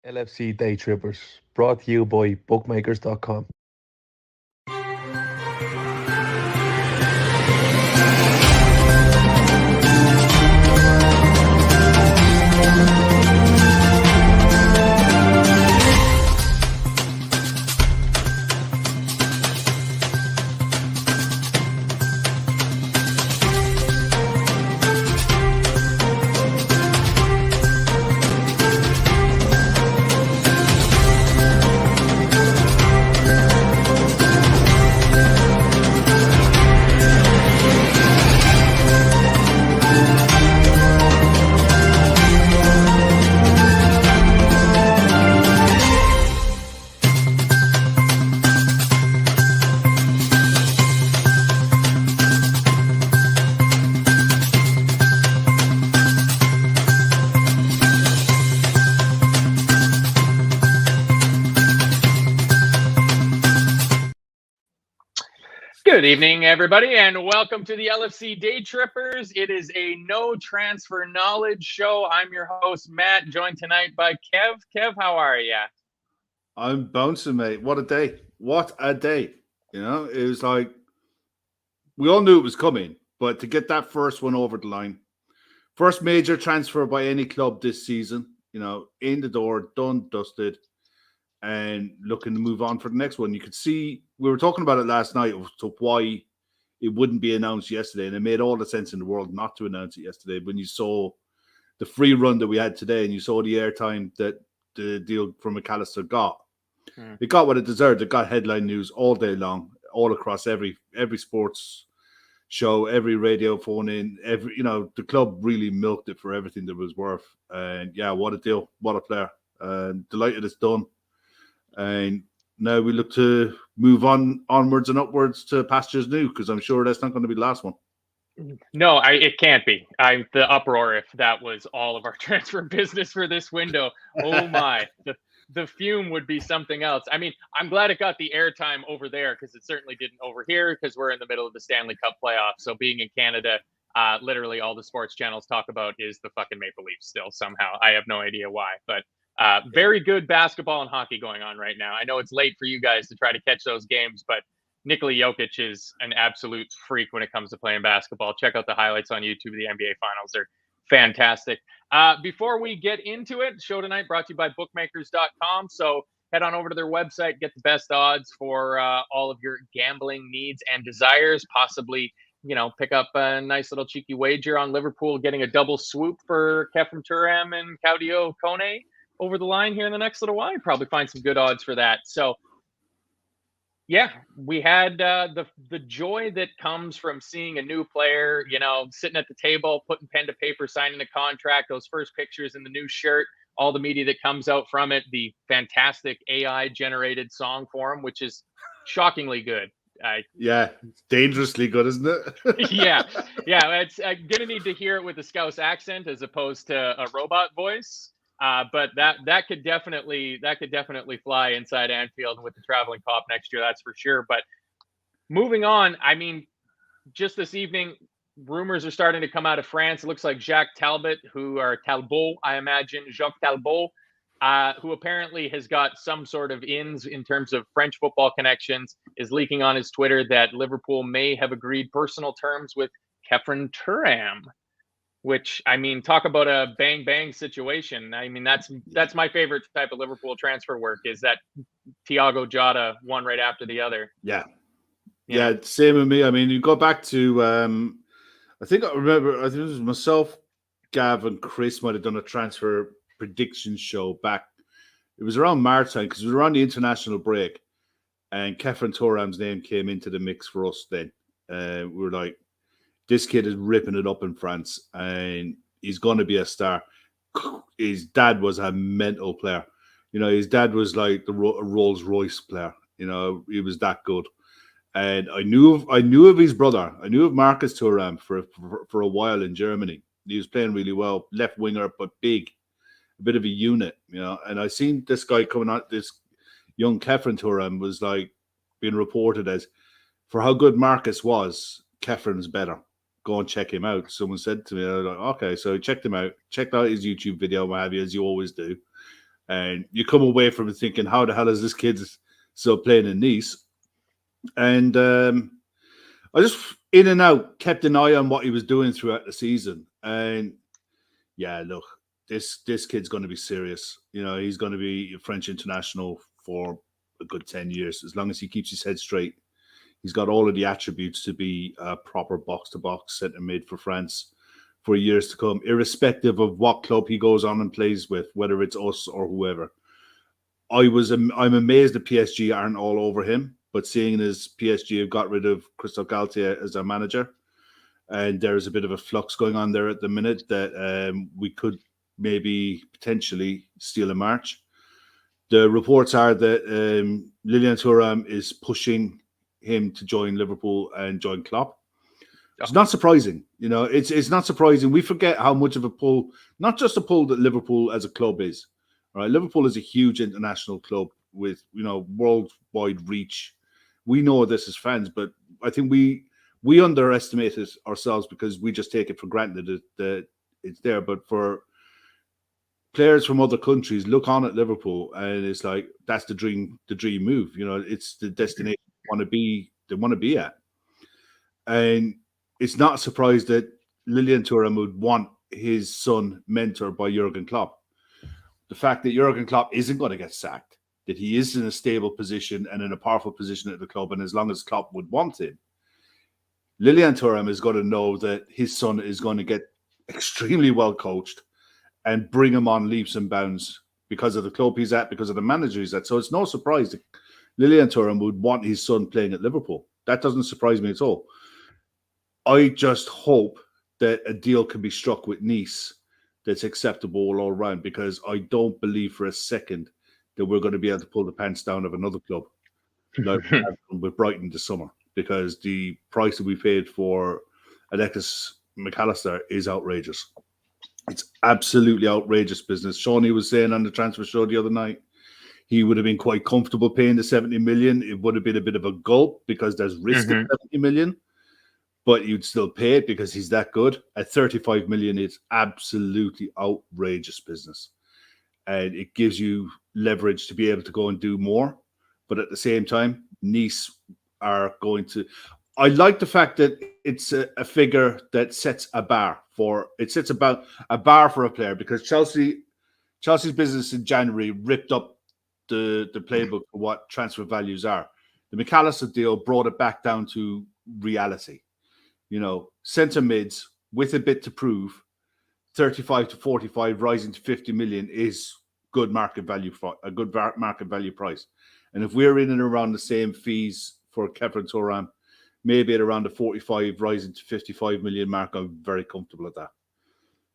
LFC Daytrippers, brought to you by bookmakers.com. Good evening, everybody, and welcome to the LFC Daytrippers. It is a no transfer knowledge show. I'm your host, Matt, joined tonight by Kev. Kev, how are you? I'm bouncing, mate. What a day. What a day. You know, it was like, we all knew it was coming, but to get that first one over the line, first major transfer by any club this season, you know, in the door, done, dusted, and looking to move on for the next one. You could see, we were talking about it last night, to why it wouldn't be announced yesterday, and it made all the sense in the world not to announce it yesterday when you saw the free run that we had today and you saw the airtime that the deal from Mac Allister got. It got what it deserved. It got headline news all day long, all across every sports show, every radio phone in, the club really milked it for everything that was worth. And yeah, what a deal, what a player. Delighted it's done. And now we look to move onwards and upwards to pastures new, because I'm sure that's not going to be the last one. No, it can't be. The uproar if that was all of our transfer business for this window. Oh my, the fume would be something else. I mean, I'm glad it got the airtime over there because it certainly didn't over here because we're in the middle of the Stanley Cup playoffs. So being in Canada, literally all the sports channels talk about is the fucking Maple Leafs still somehow. I have no idea why, but very good basketball and hockey going on right now. I know it's late for you guys to try to catch those games, but Nikola Jokic is an absolute freak when it comes to playing basketball. Check out the highlights on YouTube. The NBA Finals are fantastic. Before we get into it, the show tonight brought to you by bookmakers.com. So head on over to their website, get the best odds for all of your gambling needs and desires. Possibly, pick up a nice little cheeky wager on Liverpool getting a double swoop for Ketphren Thuram and Kone over the line here in the next little while. You probably find some good odds for that. So yeah, we had the joy that comes from seeing a new player, sitting at the table, putting pen to paper, signing a contract, those first pictures in the new shirt, all the media that comes out from it, the fantastic AI generated song for him, which is shockingly good. Yeah, dangerously good, isn't it? yeah. It's gonna need to hear it with a Scouse accent as opposed to a robot voice. But that could definitely fly inside Anfield with the traveling cop next year, that's for sure. But moving on, I mean, just this evening, rumors are starting to come out of France. It looks like Jacques Talbot, I imagine, Jacques Talbot, who apparently has got some sort of ins in terms of French football connections, is leaking on his Twitter that Liverpool may have agreed personal terms with Ketphren Thuram. Which, I mean, talk about a bang situation. I mean, that's my favorite type of Liverpool transfer work, is that Thiago Jota one right after the other. Yeah, same with me. I mean, you go back to I think it was myself, Gav, and Chris might have done a transfer prediction show back. It was around March time because it was around the international break, and Ketphren Thuram's name came into the mix for us. Then we were like, this kid is ripping it up in France, and he's going to be a star. His dad was a mental player. His dad was like the Rolls Royce player. He was that good. And I knew of his brother. I knew of Marcus Thuram for a while in Germany. He was playing really well, left winger, but big, a bit of a unit. And I seen this guy coming out. This young Ketphren Thuram was like being reported as, for how good Marcus was, Ketphen's better. Go and check him out. Someone said to me, I was like, okay, so I checked him out, checked out his YouTube video, what have you, as you always do. And you come away from it thinking, how the hell is this kid still playing in Nice? And I just in and out kept an eye on what he was doing throughout the season. And yeah, look, this kid's going to be serious. You know, he's going to be a French international for a good 10 years, as long as he keeps his head straight. He's got all of the attributes to be a proper box-to-box centre mid for France for years to come, irrespective of what club he goes on and plays with, whether it's us or whoever. I'm amazed that PSG aren't all over him, but seeing as PSG have got rid of Christophe Galtier as their manager, and there's a bit of a flux going on there at the minute that we could maybe potentially steal a march. The reports are that Lilian Thuram is pushing him to join Liverpool and join Klopp. It's not surprising, you know. It's not surprising. We forget how much of a pull, not just a pull that Liverpool as a club is. All right, Liverpool is a huge international club with, you know, worldwide reach. We know this as fans, but I think we underestimate it ourselves because we just take it for granted that it's there. But for players from other countries, look on at Liverpool and it's like that's the dream move. You know, it's the destination they want to be at. And it's not a surprise that Lilian Thuram would want his son mentored by Jurgen Klopp. The fact that Jurgen Klopp isn't going to get sacked, that he is in a stable position and in a powerful position at the club, and as long as Klopp would want him, Lilian Thuram is going to know that his son is going to get extremely well coached and bring him on leaps and bounds because of the club he's at, because of the manager he's at. So it's no surprise that Lilian Thuram would want his son playing at Liverpool. That doesn't surprise me at all. I just hope that a deal can be struck with Nice that's acceptable all around, because I don't believe for a second that we're going to be able to pull the pants down of another club like with Brighton this summer, because the price that we paid for Alexis Mac Allister is outrageous. It's absolutely outrageous business. Shawnee was saying on the transfer show the other night, he would have been quite comfortable paying the 70 million. It would have been a bit of a gulp because there's risk of 70 million. But you'd still pay it because he's that good. At 35 million, it's absolutely outrageous business. And it gives you leverage to be able to go and do more. But at the same time, Nice are going to... I like the fact that it's a figure that sets a bar for... It sets about a bar for a player, because Chelsea's business in January ripped up the playbook for what transfer values are. The Mac Allister deal brought it back down to reality. You know, centre mids with a bit to prove, 35 to 45 rising to 50 million is good market value for a good market value price. And if we're in and around the same fees for Ketphren Thuram, maybe at around the 45 rising to 55 million mark, I'm very comfortable at that.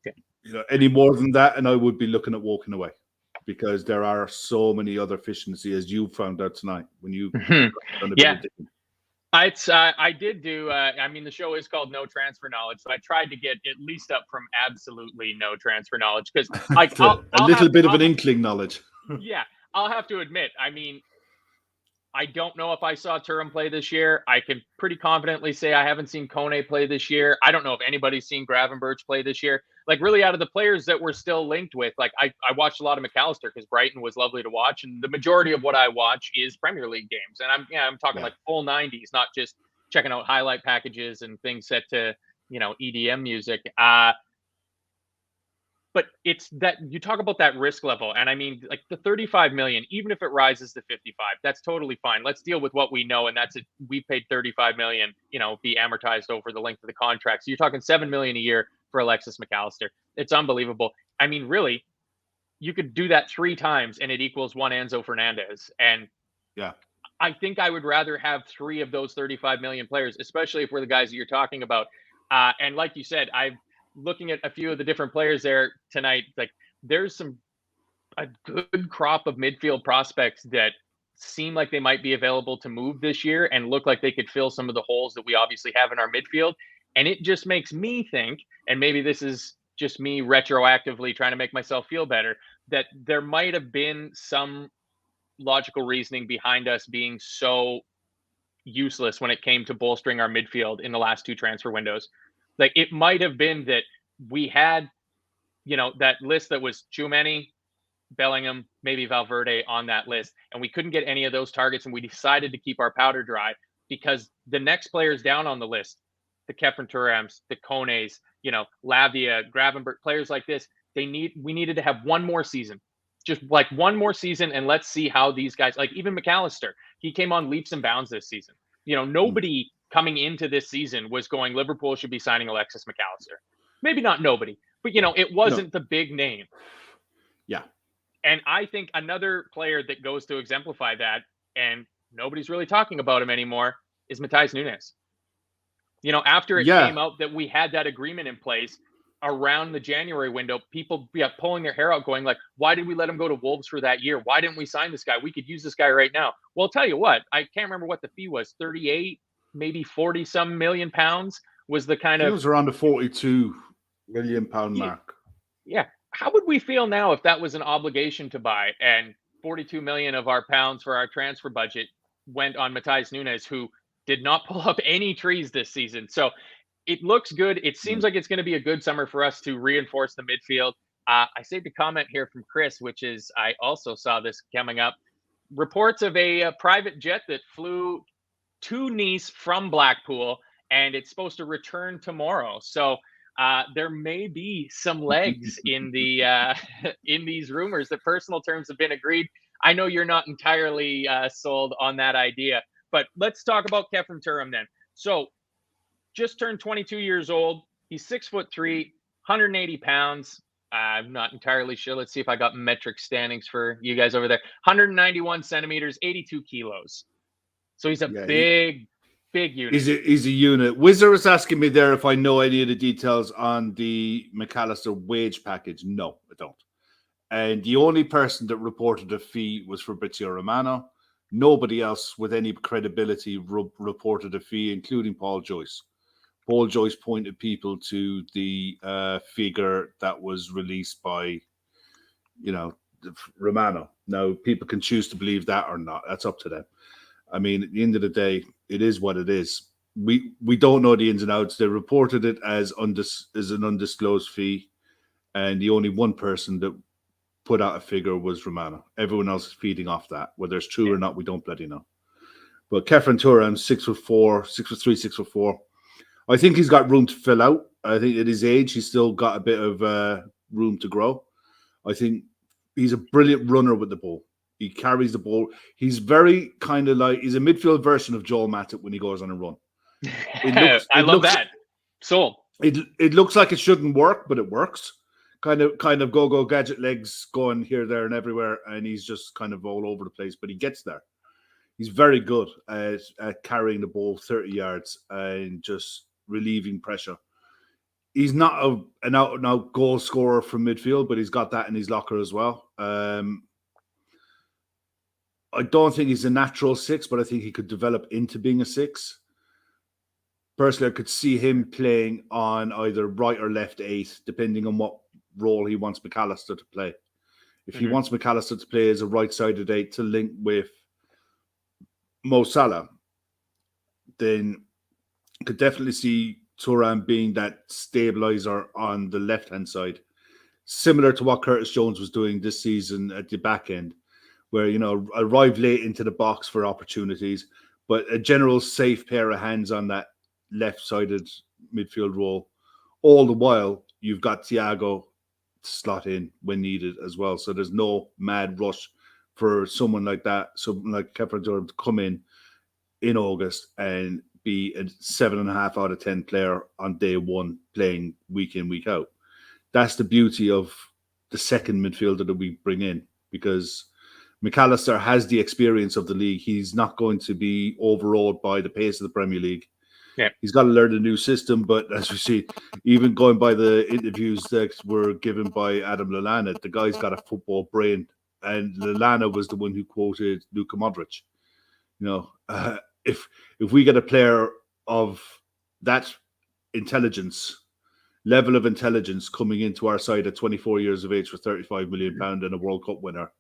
Yeah. You know, any more than that, and I would be looking at walking away, because there are so many other fish in the sea, as you found out tonight when you yeah. I did do, I mean, the show is called No Transfer Knowledge, so I tried to get at least up from absolutely no transfer knowledge, because a little bit of an inkling knowledge. Yeah, I'll have to admit, I mean, I don't know if I saw Thuram play this year. I can pretty confidently say I haven't seen Kone play this year. I don't know if anybody's seen Gravenberch play this year. Like, really, out of the players that we're still linked with, like, I watched a lot of Mac Allister because Brighton was lovely to watch, and the majority of what I watch is Premier League games, and I'm talking like full 90s, not just checking out highlight packages and things set to, you know, EDM music. But it's that you talk about that risk level. And I mean, like the 35 million, even if it rises to 55, that's totally fine. Let's deal with what we know. And that's it. We paid 35 million, you know, be amortized over the length of the contract. So you're talking 7 million a year for Alexis Mac Allister. It's unbelievable. I mean, really, you could do that 3 times and it equals 1 Enzo Fernandez. And yeah, I think I would rather have 3 of those 35 million players, especially if we're the guys that you're talking about. And like you said, looking at a few of the different players there tonight, like there's a good crop of midfield prospects that seem like they might be available to move this year and look like they could fill some of the holes that we obviously have in our midfield. And it just makes me think, and maybe this is just me retroactively trying to make myself feel better, that there might have been some logical reasoning behind us being so useless when it came to bolstering our midfield in the last 2 transfer windows. Like, it might have been that we had, you know, that list that was Tchouameni, Bellingham, maybe Valverde on that list. And we couldn't get any of those targets. And we decided to keep our powder dry because the next players down on the list, the Ketphren Thurams, the Kones, Lavia, Gravenberch, players like this, we needed to have one more season. Just like one more season, and let's see how these guys, like even Mac Allister, he came on leaps and bounds this season. Nobody coming into this season was going, Liverpool should be signing Alexis Mac Allister. Maybe not nobody, but it wasn't the big name. Yeah. And I think another player that goes to exemplify that, and nobody's really talking about him anymore, is Matheus Nunes. After it came out that we had that agreement in place around the January window, people pulling their hair out going like, why did we let him go to Wolves for that year? Why didn't we sign this guy? We could use this guy right now. Well, I'll tell you what, I can't remember what the fee was, 38, maybe 40 some million pounds was the kind of... It was around the 42 million pound mark. Yeah. How would we feel now if that was an obligation to buy and 42 million of our pounds for our transfer budget went on Matheus Nunes, who did not pull up any trees this season? So it looks good. It seems like it's going to be a good summer for us to reinforce the midfield. I saved a comment here from Chris, which is, I also saw this coming up. Reports of a private jet that flew to Nice from Blackpool, and it's supposed to return tomorrow. So there may be some legs in the in these rumors that personal terms have been agreed. I know you're not entirely sold on that idea, but let's talk about Ketphren Thuram then. So just turned 22 years old. He's 6'3", 180 pounds. I'm not entirely sure. Let's see if I got metric standings for you guys over there. 191 centimeters, 82 kilos. So he's a big unit. He's a unit. Wizard is asking me there if I know any of the details on the Mac Allister wage package. No, I don't. And the only person that reported a fee was Fabrizio Romano. Nobody else with any credibility reported a fee, including Paul Joyce. Paul Joyce pointed people to the figure that was released by, Romano. Now, people can choose to believe that or not. That's up to them. I mean, at the end of the day, it is what it is. We don't know the ins and outs. They reported it as an undisclosed fee, and the only one person that put out a figure was Romano. Everyone else is feeding off that. Whether it's true or not, we don't bloody know. But Ketphren Thuram, 6'4", 6'3", 6'4". I think he's got room to fill out. I think at his age, he's still got a bit of room to grow. I think he's a brilliant runner with the ball. He carries the ball. He's very kind of like, he's a midfield version of Joel Matip when he goes on a run. I love that. Sold. It looks like it shouldn't work, but it works. Kind of go gadget legs going here, there, and everywhere, and he's just kind of all over the place, but he gets there. He's very good at carrying the ball 30 yards and just relieving pressure. He's not an out-and-out goal scorer from midfield, but he's got that in his locker as well. I don't think he's a natural 6, but I think he could develop into being a 6. Personally, I could see him playing on either right or left 8, depending on what role he wants Mac Allister to play. If he wants Mac Allister to play as a right-sided 8 to link with Mo Salah, then I could definitely see Thuram being that stabilizer on the left-hand side, similar to what Curtis Jones was doing this season at the back end, where, arrive late into the box for opportunities, but a general safe pair of hands on that left-sided midfield role. All the while, you've got Thiago slot in when needed as well. So there's no mad rush for someone like that, someone like Ketphren Thuram, to come in August and be a 7.5 out of 10 player on day one, playing week in, week out. That's the beauty of the second midfielder that we bring in, because Mac Allister has the experience of the league. He's not going to be overawed by the pace of the Premier League. Yeah. He's got to learn a new system, but as we see, even going by the interviews that were given by Adam Lallana, the guy's got a football brain, and Lallana was the one who quoted Luka Modric. If we get a player of that level of intelligence coming into our side at 24 years of age for £35 million and a World Cup winner,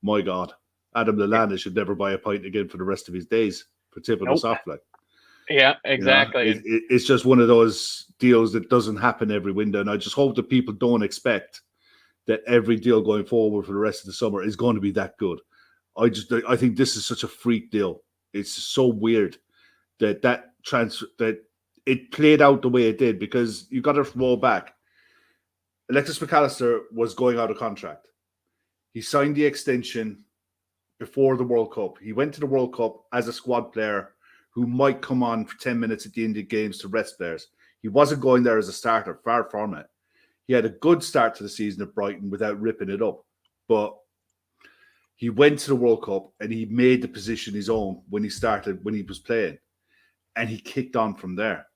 my God, Adam Lallana should never buy a pint again for the rest of his days for tipping us off. Yeah, exactly. It's just one of those deals that doesn't happen every window, and I just hope that people don't expect that every deal going forward for the rest of the summer is going to be that good. I think this is such a freak deal. It's so weird that transfer, that it played out the way it did, because you got to roll back. Alexis Mac Allister was going out of contract. He signed the extension before the World Cup. He went to the World Cup as a squad player who might come on for 10 minutes at the end of games to rest players. He wasn't going there as a starter, far from it. He had a good start to the season at Brighton without ripping it up. But he went to the World Cup and he made the position his own when he was playing. And he kicked on from there.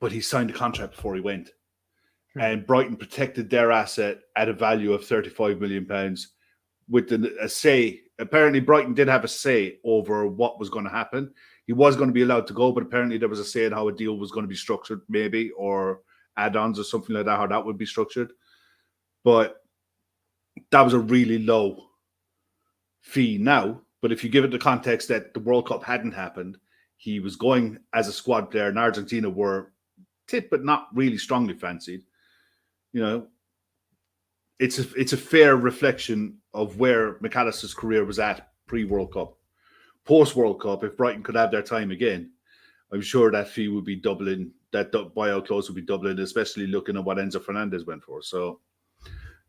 But he signed a contract before he went. And Brighton protected their asset at a value of £35 million with a say. Apparently, Brighton did have a say over what was going to happen. He was going to be allowed to go, but apparently there was a say in how a deal was going to be structured, maybe, or add-ons or something like that, how that would be structured. But that was a really low fee now. But if you give it the context that the World Cup hadn't happened, he was going as a squad player, and Argentina were tipped but not really strongly fancied. You know, it's a fair reflection of where Mac Allister's career was at pre-World Cup. Post-World Cup, if Brighton could have their time again, I'm sure that fee would be doubling, that buyout clause would be doubling, especially looking at what Enzo Fernandez went for. So,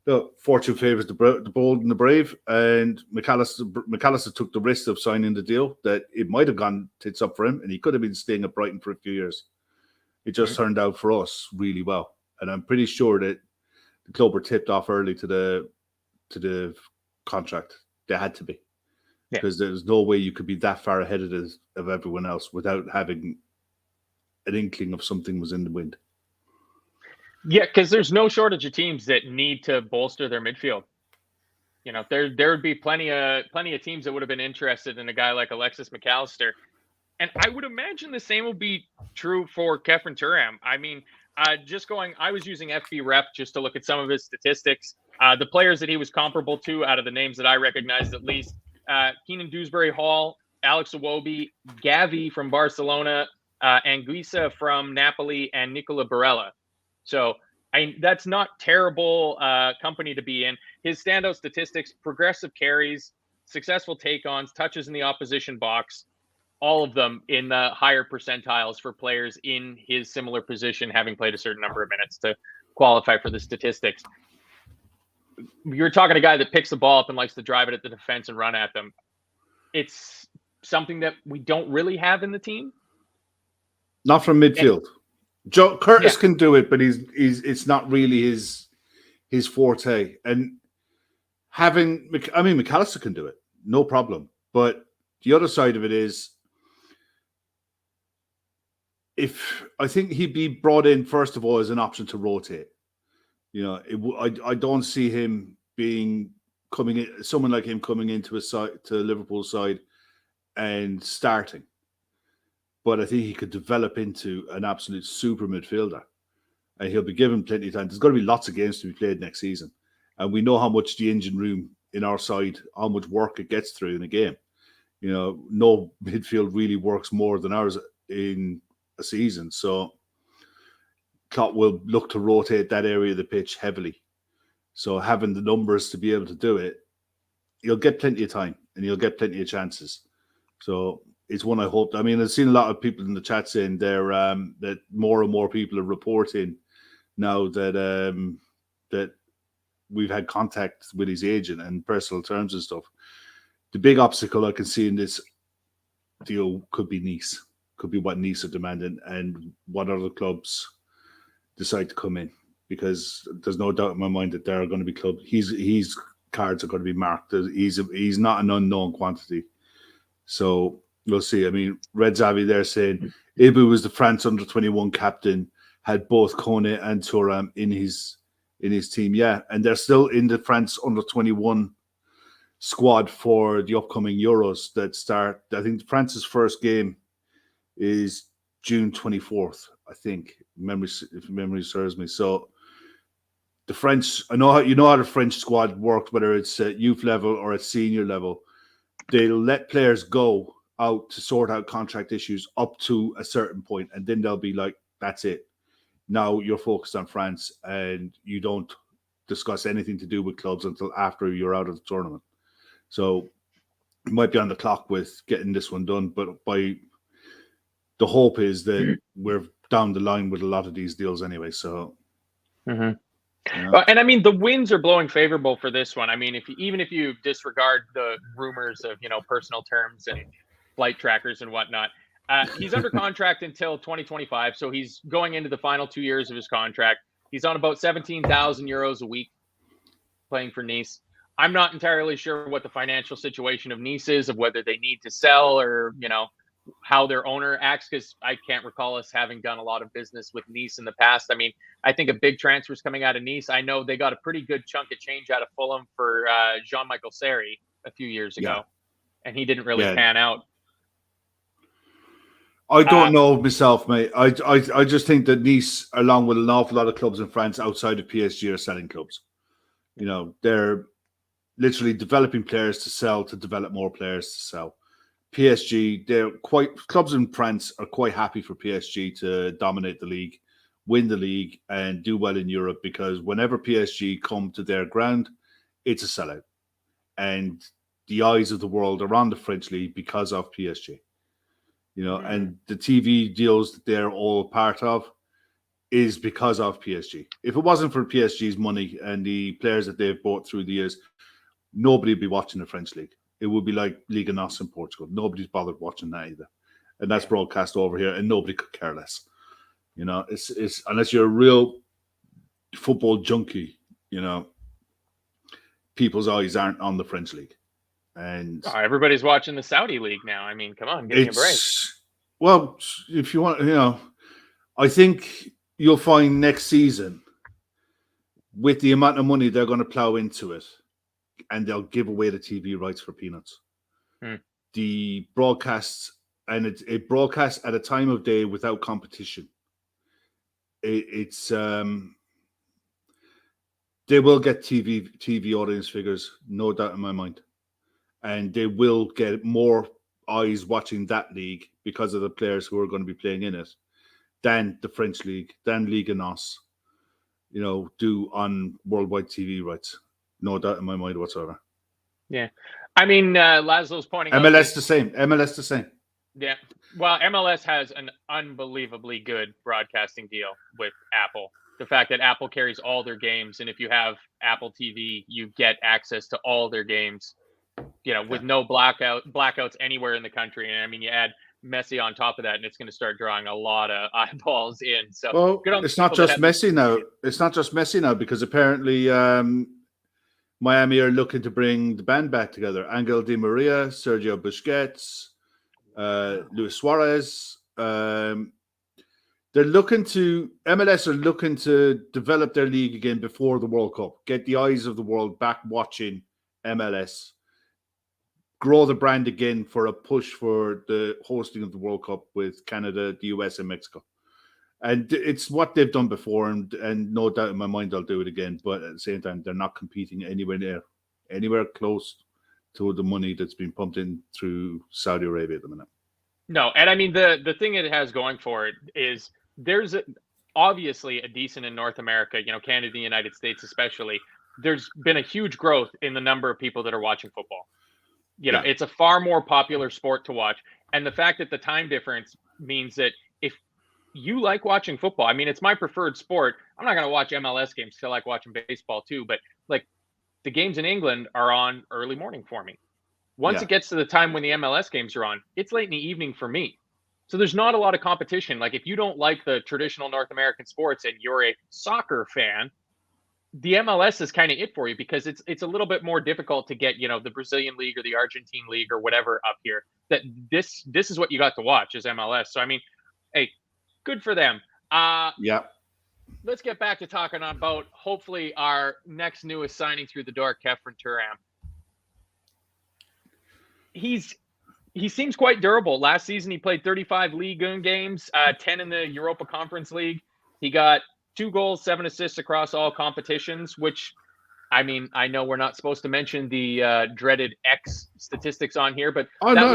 look, fortune favours the bold and the brave, and Mac Allister took the risk of signing the deal that it might have gone tits up for him, and he could have been staying at Brighton for a few years. It just turned out for us really well. And I'm pretty sure that the club were tipped off early to the contract. They had to be. Because there's no way you could be that far ahead of everyone else without having an inkling of something was in the wind. Yeah, because there's no shortage of teams that need to bolster their midfield. You know, there would be plenty of teams that would have been interested in a guy like Alexis Mac Allister. And I would imagine the same will be true for Ketphren Thuram. I mean, I was using FB Rep just to look at some of his statistics. The players that he was comparable to, out of the names that I recognized at least, Keenan Dewsbury-Hall, Alex Iwobi, Gavi from Barcelona, Anguissa from Napoli, and Nicola Barella. So that's not terrible company to be in. His standout statistics: progressive carries, successful take-ons, touches in the opposition box, all of them in the higher percentiles for players in his similar position, having played a certain number of minutes to qualify for the statistics. You're talking a guy that picks the ball up and likes to drive it at the defense and run at them. It's something that we don't really have in the team. Not from midfield. Joe Curtis can do it, but it's not really his forte. And Mac Allister can do it, no problem. But the other side of it is, I think he'd be brought in first of all as an option to rotate. You know, I don't see him someone like him coming into to Liverpool's side and starting. But I think he could develop into an absolute super midfielder, and he'll be given plenty of time. There's going to be lots of games to be played next season, and we know how much the engine room in our side, how much work it gets through in a game. You know, no midfield really works more than ours in a season. So Klopp will look to rotate that area of the pitch heavily. So having the numbers to be able to do it, you'll get plenty of time and you'll get plenty of chances. So it's one I hope. I mean, I've seen a lot of people in the chat saying there that more and more people are reporting now that that we've had contact with his agent and personal terms and stuff. The big obstacle I can see in this deal could be Nice. Could be what Nice are demanding and what other clubs decide to come in. Because there's no doubt in my mind that there are going to be clubs. His cards are going to be marked. He's not an unknown quantity. So we'll see. I mean, Red Zavi there saying Ibu was the France under-21 captain, had both Kone and Thuram in his team. Yeah, and they're still in the France under-21 squad for the upcoming Euros that start. I think France's first game is June 24th, I think, if memory serves me. So the French, how the French squad works, whether it's at youth level or at senior level. They'll let players go out to sort out contract issues up to a certain point, and then they'll be like, that's it. Now you're focused on France and you don't discuss anything to do with clubs until after you're out of the tournament. So you might be on the clock with getting this one done, but the hope is that we're down the line with a lot of these deals anyway. So, and I mean, the winds are blowing favorable for this one. I mean, even if you disregard the rumors of personal terms and flight trackers and whatnot, he's under contract until 2025, so he's going into the final 2 years of his contract. He's on about 17,000 euros a week playing for Nice. I'm not entirely sure what the financial situation of Nice is, of whether they need to sell or, how their owner acts, because I can't recall us having done a lot of business with Nice in the past. I mean, I think a big transfer is coming out of Nice. I know they got a pretty good chunk of change out of Fulham for Jean-Michel Seri a few years ago, and he didn't really pan out. I don't know myself, mate. I just think that Nice, along with an awful lot of clubs in France outside of PSG, are selling clubs. They're literally developing players to sell, to develop more players to sell. PSG, clubs in France are quite happy for PSG to dominate the league, win the league, and do well in Europe, because whenever PSG come to their ground, it's a sellout. And the eyes of the world are on the French league because of PSG. And the TV deals that they're all part of is because of PSG. If it wasn't for PSG's money and the players that they've bought through the years, nobody would be watching the French league. It would be like Liga NOS in Portugal. Nobody's bothered watching that either. And that's broadcast over here, and nobody could care less. It's unless you're a real football junkie, people's eyes aren't on the French league. And everybody's watching the Saudi league now. I mean, come on, give me a break. Well, if you want, I think you'll find next season, with the amount of money they're going to plow into it, and they'll give away the TV rights for peanuts. The broadcasts, and it broadcasts at a time of day without competition. It's they will get TV audience figures, no doubt in my mind, and they will get more eyes watching that league because of the players who are going to be playing in it than the French league, than Liga NOS, do on worldwide TV rights. No doubt in my mind whatsoever. Yeah. I mean, Laszlo's pointing out... MLS the same. MLS the same. Yeah. Well, MLS has an unbelievably good broadcasting deal with Apple. The fact that Apple carries all their games, and if you have Apple TV, you get access to all their games, with no blackouts anywhere in the country. And I mean, you add Messi on top of that, and it's going to start drawing a lot of eyeballs in. So it's not just Messi now. It's not just Messi now, because apparently Miami are looking to bring the band back together. Angel Di Maria, Sergio Busquets, Luis Suarez. MLS are looking to develop their league again before the World Cup. Get the eyes of the world back watching MLS. Grow the brand again for a push for the hosting of the World Cup with Canada, the US, and Mexico. And it's what they've done before, and no doubt in my mind they'll do it again. But at the same time, they're not competing anywhere close to the money that's been pumped in through Saudi Arabia at the minute. No, and I mean, the thing it has going for it is there's obviously a decent in North America, Canada, the United States especially. There's been a huge growth in the number of people that are watching football. It's a far more popular sport to watch. And the fact that the time difference means that if you like watching football, I mean, it's my preferred sport. I'm not going to watch MLS games because I like watching baseball too. But like the games in England are on early morning for me. Once it gets to the time when the MLS games are on, it's late in the evening for me. So there's not a lot of competition. Like if you don't like the traditional North American sports and you're a soccer fan, the MLS is kind of it for you, because it's a little bit more difficult to get, the Brazilian league or the Argentine league or whatever up here. That this is what you got to watch is MLS. So I mean, hey, good for them. Let's get back to talking about hopefully our next newest signing through the door, Ketphren Thuram. He seems quite durable. Last season he played 35 Ligue 1 games, 10 in the Europa Conference League. He got 2 goals, 7 assists across all competitions, which, I mean, I know we're not supposed to mention the dreaded X statistics on here, but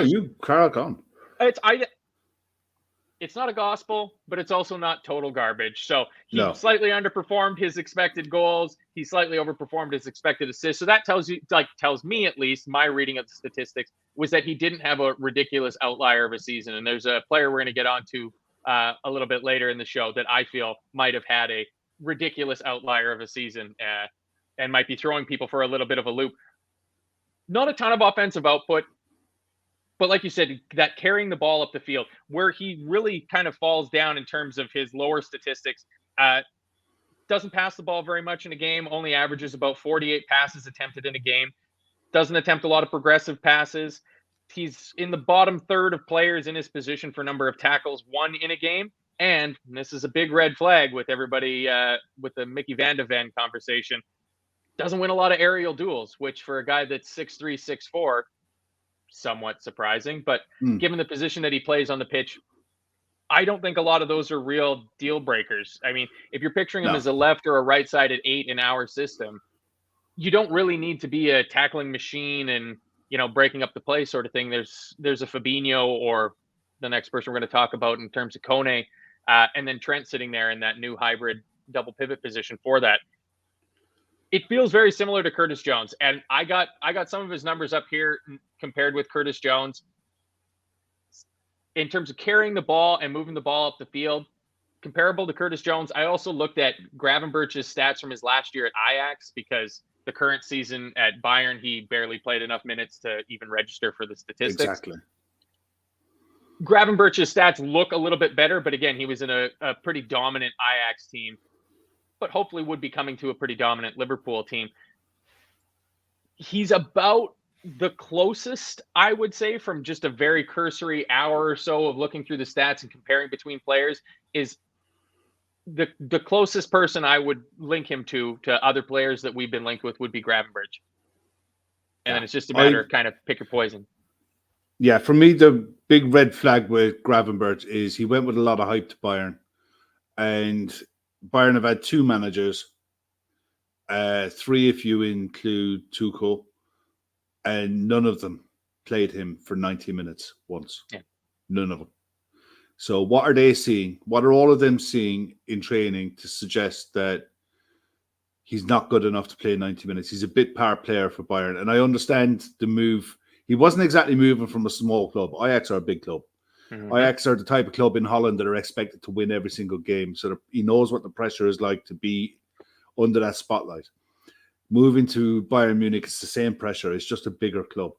you crack on. it's not a gospel, but it's also not total garbage. So he No. slightly underperformed his expected goals. He slightly overperformed his expected assists. So that tells me at least, my reading of the statistics was that he didn't have a ridiculous outlier of a season. And there's a player we're going to get onto a little bit later in the show that I feel might have had a ridiculous outlier of a season and might be throwing people for a little bit of a loop. Not a ton of offensive output. But like you said, that carrying the ball up the field, where he really kind of falls down in terms of his lower statistics, doesn't pass the ball very much in a game, only averages about 48 passes attempted in a game, doesn't attempt a lot of progressive passes. He's in the bottom third of players in his position for number of tackles won in a game. And this is a big red flag with everybody, with the Mickey Van de Ven conversation, doesn't win a lot of aerial duels, which for a guy that's 6'3", 6'4", somewhat surprising, but given the position that he plays on the pitch, I don't think a lot of those are real deal breakers. I mean, if you're picturing him as a left or a right sided 8 in our system, you don't really need to be a tackling machine and, you know, breaking up the play sort of thing. There's a Fabinho or the next person we're going to talk about in terms of Kone, and then Trent sitting there in that new hybrid double pivot position for that. It feels very similar to Curtis Jones, and I got some of his numbers up here compared with Curtis Jones in terms of carrying the ball and moving the ball up the field, comparable to Curtis Jones. I also looked at Gravenberch's stats from his last year at Ajax, because the current season at Bayern, he barely played enough minutes to even register for the statistics. Exactly. Gravenberch's stats look a little bit better, but again, he was in a pretty dominant Ajax team, but hopefully would be coming to a pretty dominant Liverpool team. He's about the closest, I would say, from just a very cursory hour or so of looking through the stats and comparing between players, is the closest person I would link him to other players that we've been linked with would be Gravenberch. And then it's just a matter of kind of pick your poison. Yeah, for me, the big red flag with Gravenberch is he went with a lot of hype to Bayern. And Bayern have had 2 managers, 3 if you include Tuchel, and none of them played him for 90 minutes once. Yeah. None of them. So what are they seeing? What are all of them seeing in training to suggest that he's not good enough to play 90 minutes? He's a bit par player for Bayern. And I understand the move. He wasn't exactly moving from a small club. Ajax are a big club. Mm-hmm. Ajax are the type of club in Holland that are expected to win every single game. So he knows what the pressure is like to be under that spotlight. Moving to Bayern Munich, it's the same pressure. It's just a bigger club.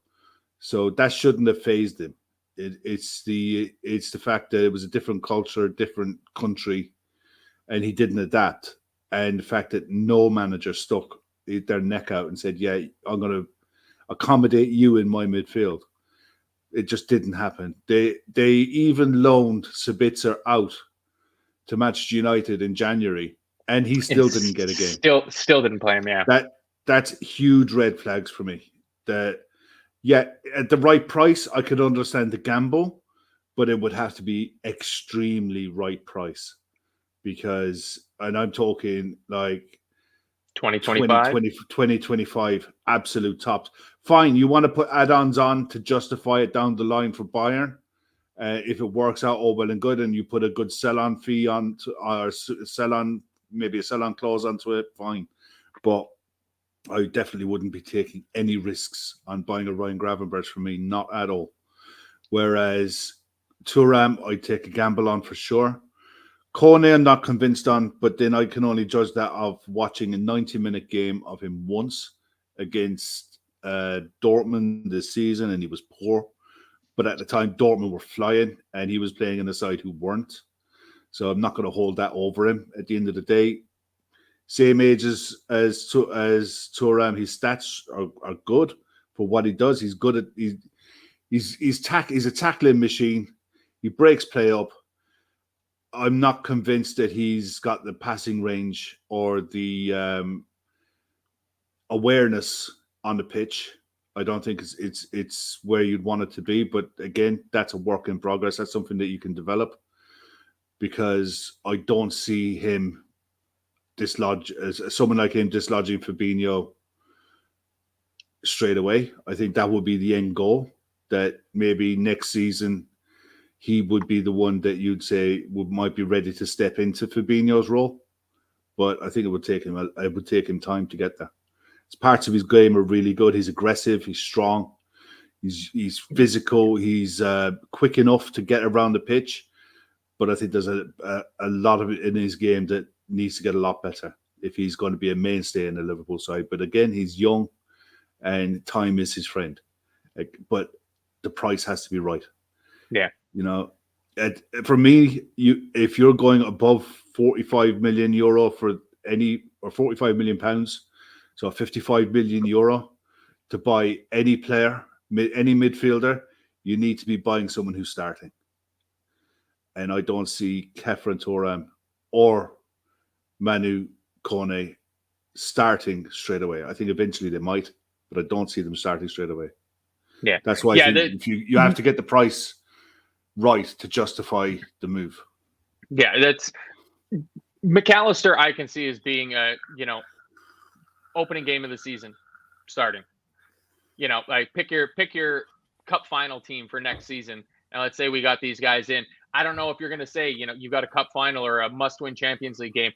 So that shouldn't have fazed him. It's the fact that it was a different culture, different country, and he didn't adapt. And the fact that no manager stuck their neck out and said, yeah, I'm going to accommodate you in my midfield. It just didn't happen. They even loaned Sabitzer out to Manchester United in January, and he still didn't get a game. Still didn't play him, yeah. That's huge red flags for me. That, yeah, at the right price, I could understand the gamble, but it would have to be extremely right price. Because, and I'm talking like 2025, 2025, absolute tops. Fine, you want to put add-ons on to justify it down the line for Bayern. If it works out, all well and good, and you put a good sell-on fee on, or sell-on, maybe a sell-on clause onto it, fine. But I definitely wouldn't be taking any risks on buying a Ryan Gravenberch for me, not at all. Whereas Thuram, I'd take a gamble on for sure. Kone, I'm not convinced on, but then I can only judge that of watching a 90-minute game of him once against Dortmund this season, and he was poor. But at the time, Dortmund were flying, and he was playing in a side who weren't. So I'm not going to hold that over him. At the end of the day, same age as Thuram, his stats are good for what he does. He's good at he's a tackling machine. He breaks play up. I'm not convinced that he's got the passing range or the awareness on the pitch. I don't think it's where you'd want it to be. But again, that's a work in progress. That's something that you can develop, because I don't see him someone like him dislodging Fabinho straight away. I think that would be the end goal, that maybe next season he would be the one that you'd say might be ready to step into Fabinho's role. But I think it would take him time to get there. Parts of his game are really good. He's aggressive. He's strong. He's physical. He's quick enough to get around the pitch. But I think there's a lot of it in his game that needs to get a lot better if he's going to be a mainstay in the Liverpool side. But again, he's young, and time is his friend. But the price has to be right. Yeah. For me, if you're going above 45 million euro or 45 million pounds, so 55 million euro to buy any player, any midfielder, you need to be buying someone who's starting. And I don't see Ketphren Thuram or Manu Kone starting straight away. I think eventually they might, but I don't see them starting straight away. Yeah, that's why I think if you have to get the price right to justify the move. Yeah, that's Mac Allister. I can see as being a opening game of the season starting. Like pick your cup final team for next season, and let's say we got these guys in. I don't know if you're going to say you've got a cup final or a must-win Champions League game.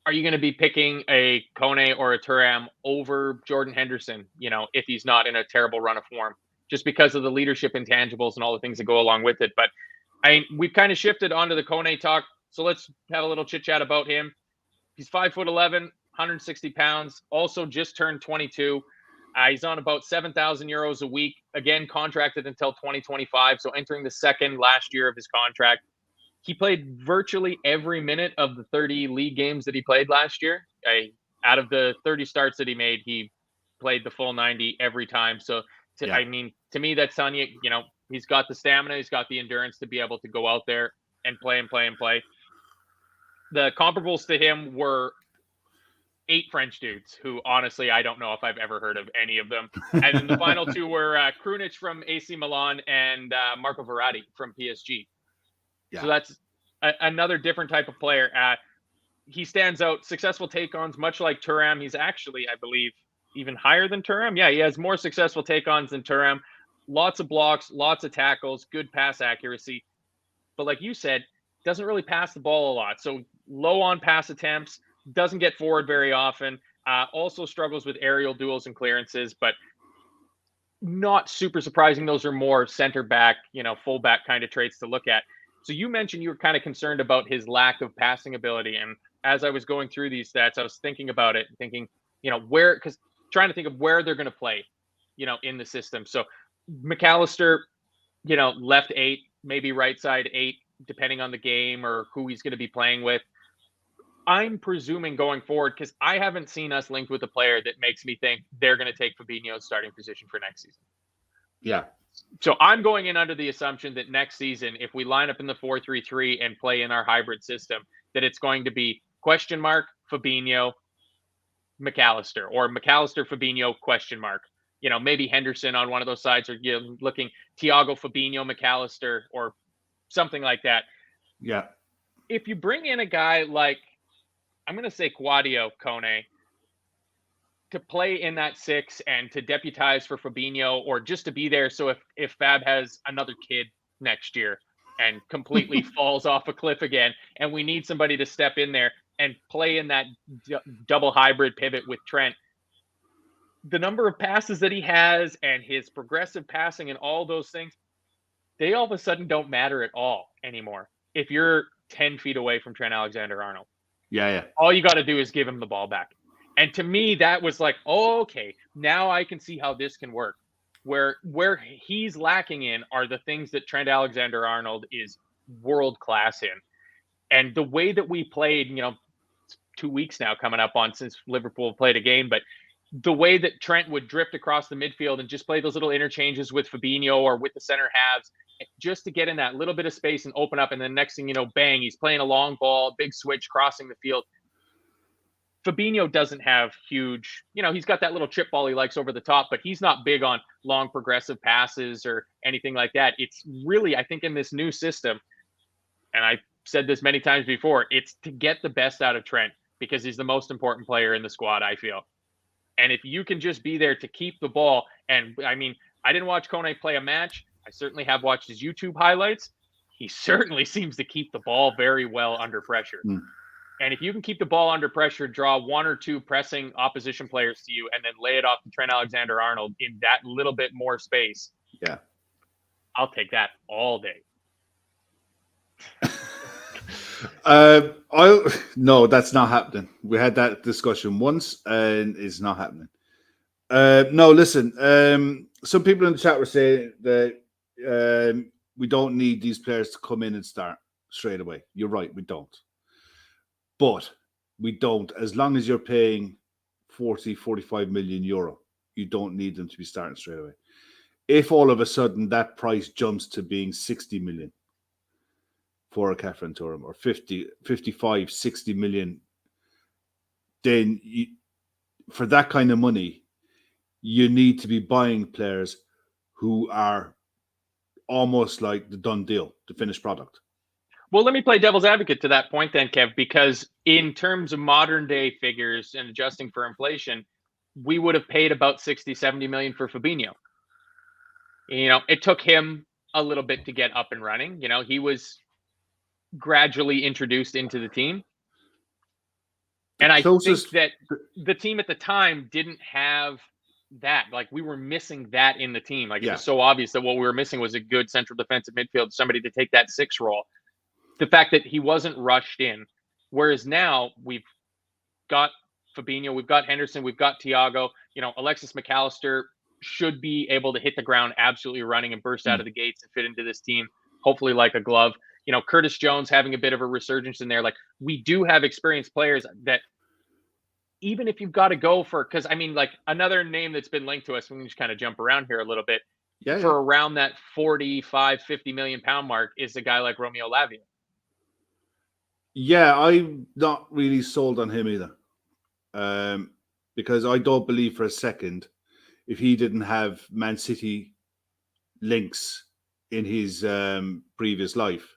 Are you going to be picking a Kone or a Thuram over Jordan Henderson? If he's not in a terrible run of form, just because of the leadership intangibles and all the things that go along with it. But we've kind of shifted onto the Kone talk. So let's have a little chit chat about him. He's 5'11", 160 pounds, also just turned 22. He's on about 7,000 euros a week. Again, contracted until 2025. So entering the second last year of his contract. He played virtually every minute of the 30 league games that he played last year. Out of the 30 starts that he made, he played the full 90 every time. So, to me, that's telling you, he's got the stamina, he's got the endurance to be able to go out there and play. The comparables to him were 8 French dudes who, honestly, I don't know if I've ever heard of any of them. And then the final 2 were Krunic from AC Milan and Marco Verratti from PSG. Yeah. So that's another different type of player. He stands out. Successful take-ons, much like Thuram. He's actually, I believe, even higher than Thuram. Yeah, he has more successful take-ons than Thuram. Lots of blocks, lots of tackles, good pass accuracy. But like you said, doesn't really pass the ball a lot. So low on pass attempts, doesn't get forward very often. Also struggles with aerial duels and clearances, but not super surprising. Those are more center back, fullback kind of traits to look at. So you mentioned you were kind of concerned about his lack of passing ability. And as I was going through these stats, I was thinking about it, thinking, trying to think of where they're going to play, in the system. So Mac Allister, left 8, maybe right side 8, depending on the game or who he's going to be playing with. I'm presuming going forward, because I haven't seen us linked with a player that makes me think they're going to take Fabinho's starting position for next season. Yeah. So I'm going in under the assumption that next season, if we line up in the 4-3-3 and play in our hybrid system, that it's going to be ? Fabinho, Mac Allister, or Mac Allister, Fabinho ? Maybe Henderson on one of those sides, or looking Thiago, Fabinho, Mac Allister, or something like that. Yeah. If you bring in a guy like, I'm going to say Claudio Kone, to play in that 6 and to deputize for Fabinho, or just to be there. So if Fab has another kid next year and completely falls off a cliff again, and we need somebody to step in there and play in that double hybrid pivot with Trent, the number of passes that he has and his progressive passing and all those things, they all of a sudden don't matter at all anymore. If you're 10 feet away from Trent Alexander-Arnold. Yeah. All you got to do is give him the ball back. And to me, that was like, oh, okay, now I can see how this can work. Where he's lacking in are the things that Trent Alexander-Arnold is world class in. And the way that we played, 2 weeks now coming up on since Liverpool played a game, but the way that Trent would drift across the midfield and just play those little interchanges with Fabinho or with the center halves, just to get in that little bit of space and open up. And then next thing you know, bang, he's playing a long ball, big switch, crossing the field. Fabinho doesn't have huge, he's got that little chip ball he likes over the top, but he's not big on long progressive passes or anything like that. It's really, I think in this new system, and I said this many times before, it's to get the best out of Trent because he's the most important player in the squad, I feel. And if you can just be there to keep the ball, and I mean, I didn't watch Kone play a match. I certainly have watched his YouTube highlights. he certainly seems to keep the ball very well under pressure. And if you can keep the ball under pressure, draw one or two pressing opposition players to you, and then lay it off to Trent Alexander-Arnold in that little bit more space, I'll take that all day. No, that's not happening. We had that discussion once, and it's not happening. No, listen. Some people in the chat were saying that we don't need these players to come in and start straight away. You're right, we don't. But we don't, as long as you're paying 40, 45 million euro, you don't need them to be starting straight away. If all of a sudden that price jumps to being 60 million for a Ketphren Thuram, or 50, 55, 60 million, then for that kind of money, you need to be buying players who are almost like the done deal, the finished product. Well, let me play devil's advocate to that point then, Kev, because in terms of modern day figures and adjusting for inflation, we would have paid about 60, 70 million for Fabinho. You know, it took him a little bit to get up and running. You know, he was gradually introduced into the team. And I think that the team at the time didn't have that. Like, we were missing that in the team. Like, it was so obvious that what we were missing was a good central defensive midfield, somebody to take that 6 role. The fact that he wasn't rushed in. Whereas now we've got Fabinho, we've got Henderson, we've got Thiago. You know, Alexis Mac Allister should be able to hit the ground absolutely running and burst out of the gates and fit into this team, hopefully like a glove. You know, Curtis Jones having a bit of a resurgence in there. Like, we do have experienced players that, even if you've got to go for, because I mean, like, another name that's been linked to us, we can just kind of jump around here a little bit, for around that 45, 50 million pound mark is a guy like Romeo Lavia. Yeah, I'm not really sold on him either. Because I don't believe for a second, if he didn't have Man City links in his previous life,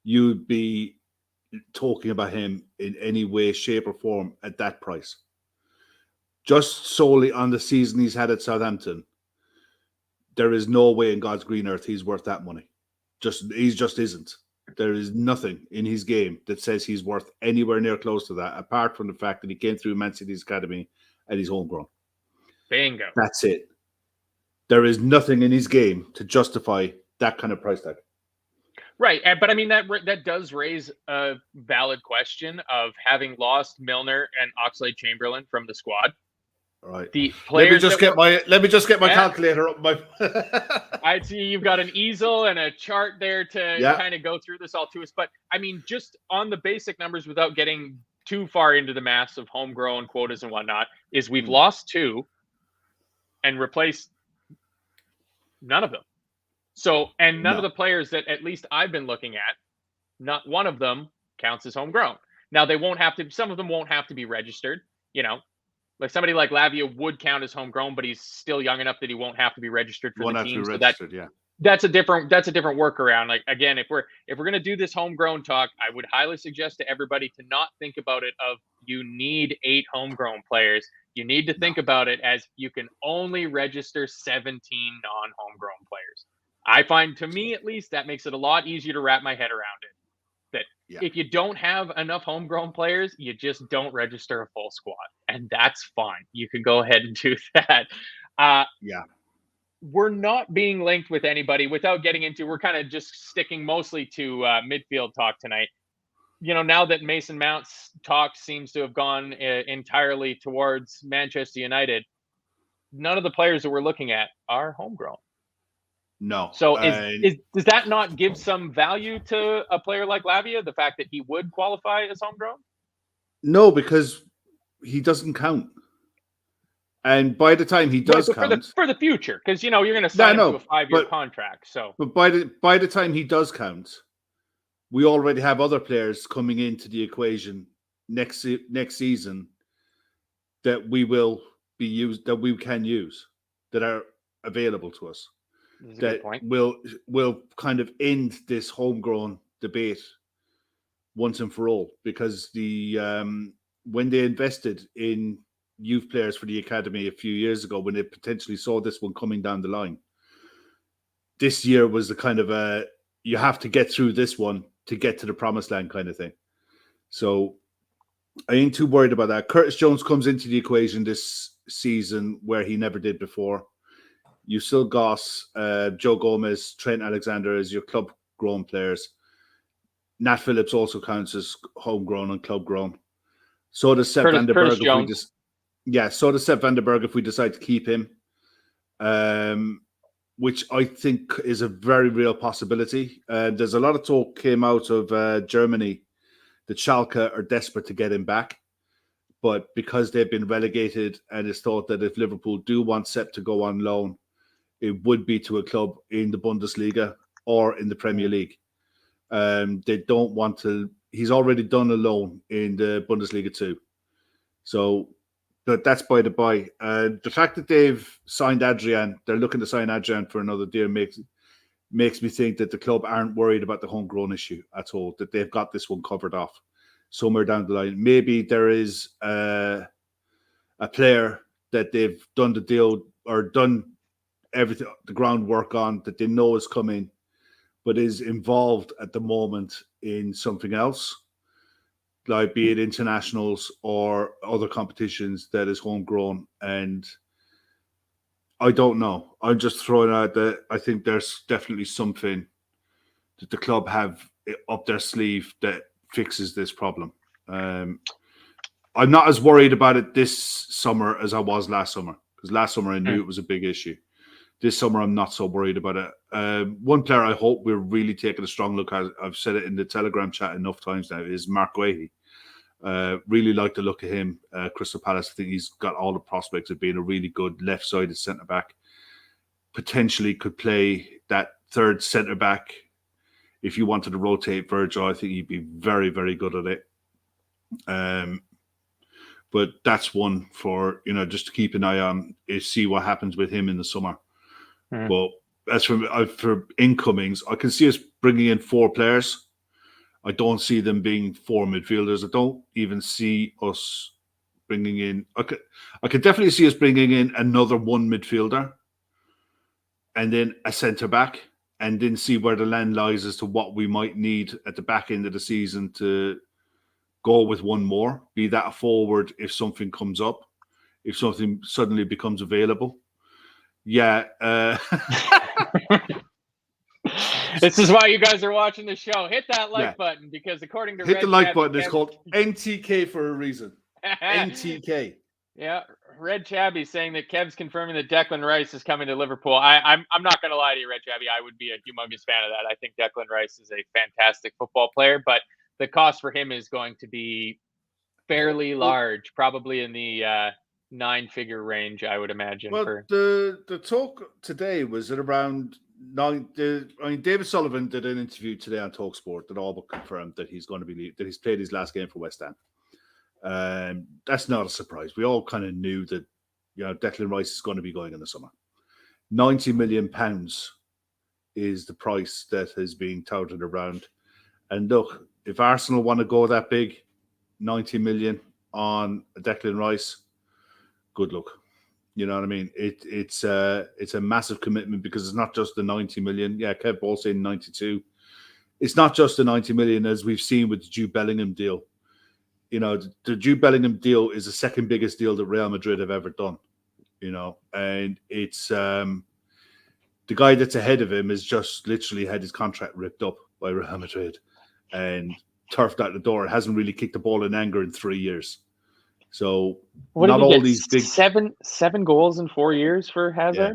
you'd be talking about him in any way, shape, or form at that price. Just solely on the season he's had at Southampton, there is no way in God's green earth he's worth that money. He just isn't. There is nothing in his game that says he's worth anywhere near close to that, apart from the fact that he came through Man City's academy and he's homegrown. Bingo. That's it. There is nothing in his game to justify that kind of price tag. Right, but I mean, that does raise a valid question of having lost Milner and Oxlade-Chamberlain from the squad. All right. The players let me just get my calculator up. I see you've got an easel and a chart there to kind of go through this all to us. But I mean, just on the basic numbers, without getting too far into the maths of homegrown quotas and whatnot, is we've lost 2 and replaced none of them. So, and none of the players that at least I've been looking at, not one of them counts as homegrown. Now, they won't have to, some of them won't have to be registered, you know. Like, somebody like Lavia would count as homegrown, but he's still young enough that he won't have to be registered for the team. So that's a different workaround. Like, again, if we're gonna do this homegrown talk, I would highly suggest to everybody to not think about it of you need 8 homegrown players. You need to think about it as you can only register 17 non-homegrown players. I find, to me at least, that makes it a lot easier to wrap my head around it. If you don't have enough homegrown players, you just don't register a full squad. And that's fine. You can go ahead and do that. We're not being linked with anybody without getting into, we're kind of just sticking mostly to midfield talk tonight. You know, now that Mason Mount's talk seems to have gone entirely towards Manchester United, none of the players that we're looking at are homegrown. No. So does that not give some value to a player like Lavia, the fact that he would qualify as homegrown? No, because he doesn't count. And by the time he does count... For the future, because, you know, you're going to sign him to a 5-year contract. So, but by the time he does count, we already have other players coming into the equation next season that we can use, that are available to us. That will kind of end this homegrown debate once and for all, because when they invested in youth players for the academy a few years ago, when they potentially saw this one coming down the line, this year was the kind of you have to get through this one to get to the promised land kind of thing. So I ain't too worried about that. Curtis Jones comes into the equation this season where he never did before. You still got Joe Gomez, Trent Alexander as your club grown players. Nat Phillips also counts as homegrown and club grown. So does Sepp van der Berg. So does Sepp van der Berg if we decide to keep him, which I think is a very real possibility. There's a lot of talk came out of Germany that Schalke are desperate to get him back. But because they've been relegated and it's thought that if Liverpool do want Sepp to go on loan, it would be to a club in the Bundesliga or in the Premier League. They don't want to. He's already done a loan in the Bundesliga too. So, but that's by the by. The fact that they've signed Adrian, they're looking to sign Adrian for another deal makes me think that the club aren't worried about the homegrown issue at all, that they've got this one covered off somewhere down the line. Maybe there is a player that they've done the deal or done everything, the groundwork on, that they know is coming, but is involved at the moment in something else, like be it internationals or other competitions that is homegrown. And I don't know. I'm just throwing out that I think there's definitely something that the club have up their sleeve that fixes this problem. I'm not as worried about it this summer as I was last summer, because last summer I knew it was a big issue. This summer, I'm not so worried about it. One player I hope we're really taking a strong look at, I've said it in the Telegram chat enough times now, is Mark Guehi. Really like the look of him. Crystal Palace, I think he's got all the prospects of being a really good left-sided centre-back. Potentially could play that third centre-back. If you wanted to rotate Virgil, I think he'd be very, very good at it. But that's one for, just to keep an eye on, is see what happens with him in the summer. But as for incomings, I can see us bringing in 4 players. I don't see them being 4 midfielders. I don't even see us bringing in. I could definitely see us bringing in another 1 midfielder, and then a centre back, and then see where the land lies as to what we might need at the back end of the season to go with 1 more. Be that a forward if something comes up, if something suddenly becomes available. Yeah. This is why you guys are watching the show. Hit that like button, because according to Hit the like button. It's called NTK for a reason. NTK. Yeah. Red Chabby saying that Kev's confirming that Declan Rice is coming to Liverpool. I'm not going to lie to you, Red Chabby. I would be a humongous fan of that. I think Declan Rice is a fantastic football player, but the cost for him is going to be fairly large, probably in the 9-figure range, I would imagine. Well, the talk today was at around 9. David Sullivan did an interview today on TalkSport that all but confirmed that he's going to be that he's played his last game for West Ham. That's not a surprise. We all kind of knew that Declan Rice is going to be going in the summer. £90 million is the price that is being touted around. And look, if Arsenal want to go that big, 90 million on Declan Rice, good luck. You know what I mean? It's a massive commitment, because it's not just the 90 million. Yeah, Kev Ball saying 92. It's not just the 90 million, as we've seen with the Jude Bellingham deal. The Jude Bellingham deal is the second biggest deal that Real Madrid have ever done. And it's the guy that's ahead of him has just literally had his contract ripped up by Real Madrid and turfed out the door. It hasn't really kicked the ball in anger in 3 years. So not all these big 7 goals in 4 years for Hazard. Yeah.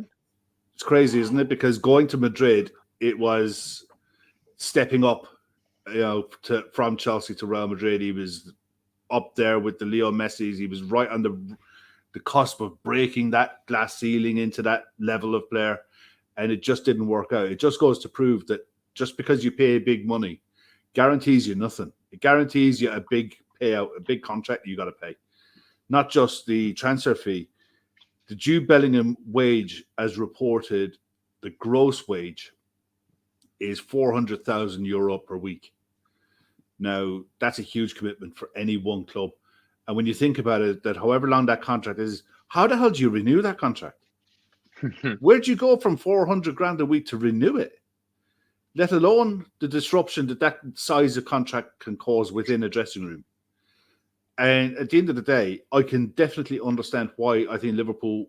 It's crazy, isn't it? Because going to Madrid, it was stepping up, from Chelsea to Real Madrid. He was up there with the Leo Messis. He was right on the cusp of breaking that glass ceiling into that level of player, and it just didn't work out. It just goes to prove that just because you pay big money guarantees you nothing. It guarantees you a big payout, a big contract you got to pay. Not just the transfer fee. The Jude Bellingham wage, as reported, the gross wage is €400,000 per week. Now, that's a huge commitment for any one club. And when you think about it, that however long that contract is, how the hell do you renew that contract? Where'd you go from 400 grand a week to renew it? let alone the disruption that size of contract can cause within a dressing room. And at the end of the day, I can definitely understand why I think Liverpool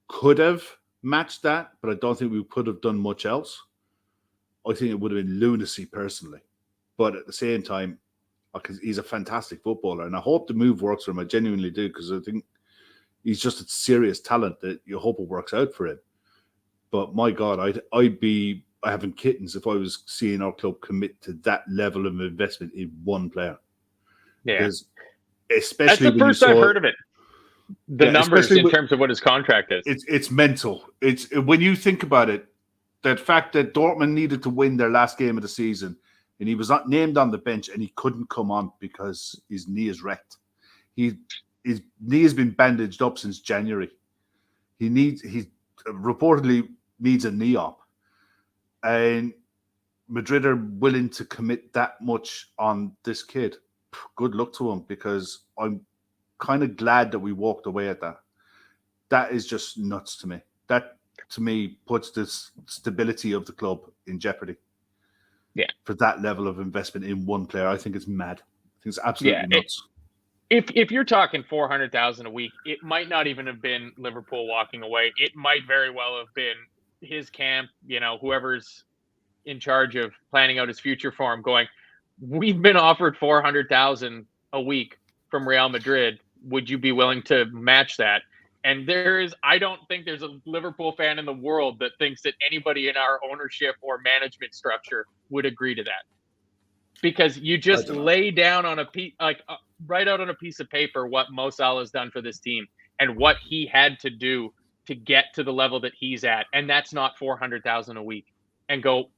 could have matched that, but I don't think we could have done much else. I think it would have been lunacy personally. But at the same time, he's a fantastic footballer, and I hope the move works for him. I genuinely do, because I think he's just a serious talent that you hope it works out for him. But my God, I'd be having kittens if I was seeing our club commit to that level of investment in one player. Yeah, because especially that's the first I've heard of it. The numbers in terms of what his contract is. It's mental. It's when you think about it, that fact that Dortmund needed to win their last game of the season, and he was not named on the bench, and he couldn't come on because his knee is wrecked. His knee has been bandaged up since January. He reportedly needs a knee op, and Madrid are willing to commit that much on this kid. Good luck to him, because I'm kind of glad that we walked away at that. That is just nuts to me. That, to me, puts the stability of the club in jeopardy. Yeah. For that level of investment in one player, I think it's mad. I think it's absolutely nuts. If you're talking $400,000 a week, it might not even have been Liverpool walking away. It might very well have been his camp, whoever's in charge of planning out his future for him, going, we've been offered $400,000 a week from Real Madrid. Would you be willing to match that? And I don't think there's a Liverpool fan in the world that thinks that anybody in our ownership or management structure would agree to that. Because you just lay down on write out on a piece of paper what Mo Salah has done for this team and what he had to do to get to the level that he's at. And that's not $400,000 a week. And go,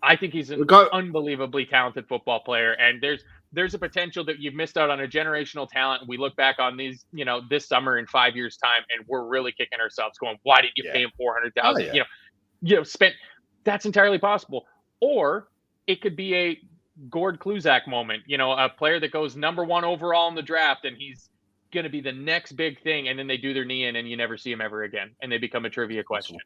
I think he's an unbelievably talented football player, and there's a potential that you've missed out on a generational talent. And we look back on these, this summer in 5 years' time, and we're really kicking ourselves, going, "Why did you pay him $400,000?" Spent. That's entirely possible, or it could be a Gord Kluzak moment. A player that goes number 1 overall in the draft, and he's going to be the next big thing, and then they do their knee in, and you never see him ever again, and they become a trivia question.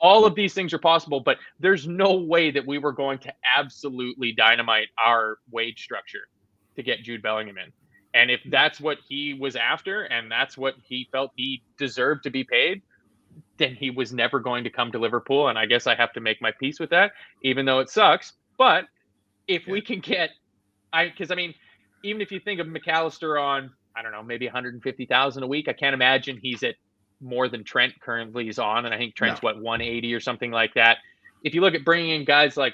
All of these things are possible, but there's no way that we were going to absolutely dynamite our wage structure to get Jude Bellingham in. And if that's what he was after, and that's what he felt he deserved to be paid, then he was never going to come to Liverpool. And I guess I have to make my peace with that, even though it sucks. But if we can get, even if you think of Mac Allister on, I don't know, maybe 150,000 a week, I can't imagine he's at more than Trent currently is on, and I think Trent's 180 or something like that. If you look at bringing in guys like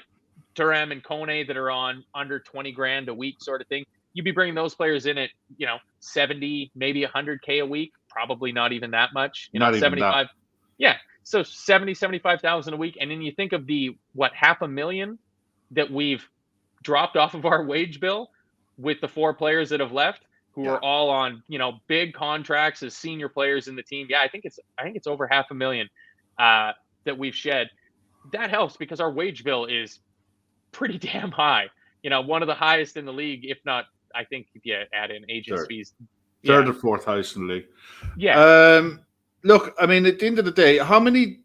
Thuram and Kone that are on under 20 grand a week sort of thing, you'd be bringing those players in at 70, maybe 100K a week, probably not even that much. Not 75. So 75,000 a week, and then you think of the $500,000 that we've dropped off of our wage bill with the 4 players that have left, who are all on, big contracts as senior players in the team. Yeah, I think it's over $500,000 that we've shed. That helps because our wage bill is pretty damn high. One of the highest in the league, if not, I think if you add in agents fees. Third or fourth highest in the league. Yeah. Look, at the end of the day, how many,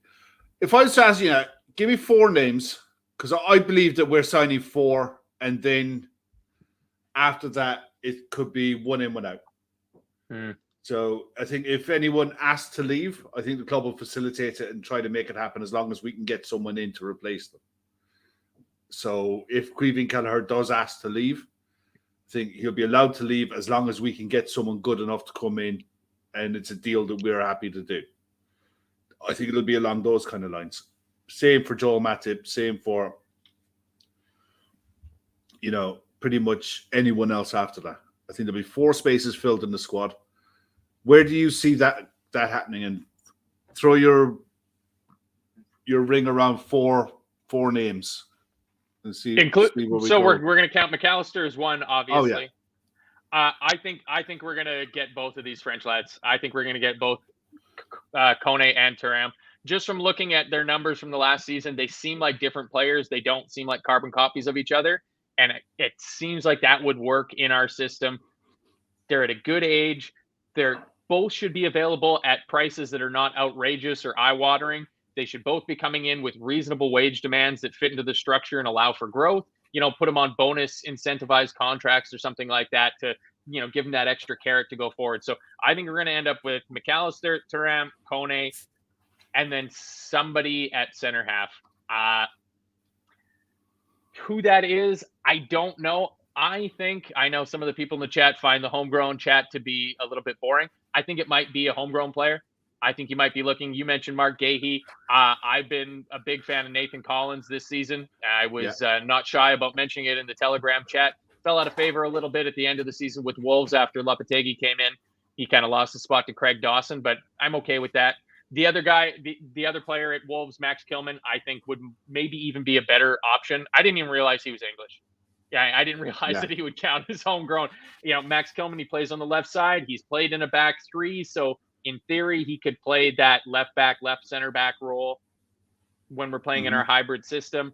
if I was to ask you, give me 4 names, because I believe that we're signing 4, and then after that, it could be 1 in, 1 out. So I think if anyone asks to leave, I think the club will facilitate it and try to make it happen as long as we can get someone in to replace them. So if Caoimhín Kelleher does ask to leave, I think he'll be allowed to leave as long as we can get someone good enough to come in, and it's a deal that we're happy to do. I think it'll be along those kind of lines. Same for Joel Matip, same for, pretty much anyone else after that. I think there'll be 4 spaces filled in the squad. Where do you see that happening? And throw your ring around four names and see. So we're going to count Mac Allister as one, obviously. Oh, yeah. I think we're going to get both of these French lads. I think we're going to get both Kone and Thuram. Just from looking at their numbers from the last season, they seem like different players. They don't seem like carbon copies of each other. And it seems like that would work in our system. They're at a good age. Both should be available at prices that are not outrageous or eye-watering. They should both be coming in with reasonable wage demands that fit into the structure and allow for growth. Put them on bonus incentivized contracts or something like that to, give them that extra carrot to go forward. So I think we're going to end up with Mac Allister, Thuram, Kone, and then somebody at center half. Who that is, I don't know. I know some of the people in the chat find the homegrown chat to be a little bit boring. I think it might be a homegrown player. I think you might be looking. You mentioned Mark Gahey. I've been a big fan of Nathan Collins this season. I was not shy about mentioning it in the Telegram chat. Fell out of favor a little bit at the end of the season with Wolves after Lopetegui came in. He kind of lost the spot to Craig Dawson, but I'm okay with that. The other guy, the other player at Wolves, Max Kilman, I think would maybe even be a better option. I didn't even realize he was English. Yeah, I didn't realize that he would count as homegrown. Max Kilman, he plays on the left side. He's played in a back three, so in theory, he could play that left back, left center back role when we're playing in our hybrid system.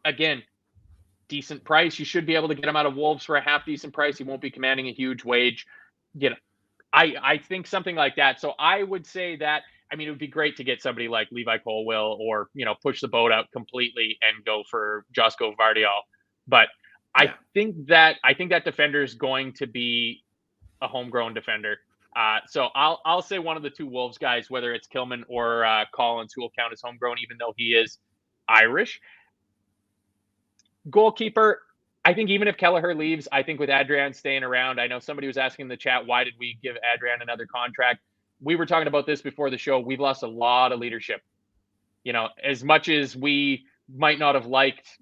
Again, decent price. You should be able to get him out of Wolves for a half decent price. He won't be commanding a huge wage. I think something like that. So I would say that, it would be great to get somebody like Levi Colwill or, push the boat out completely and go for Josko Vardiol. But I think that defender is going to be a homegrown defender. So I'll say one of the two Wolves guys, whether it's Kilman or Collins, who will count as homegrown, even though he is Irish. Goalkeeper, I think even if Kelleher leaves, I think with Adrian staying around, I know somebody was asking in the chat, why did we give Adrian another contract? We were talking about this before the show. We've lost a lot of leadership. As much as we might not have liked,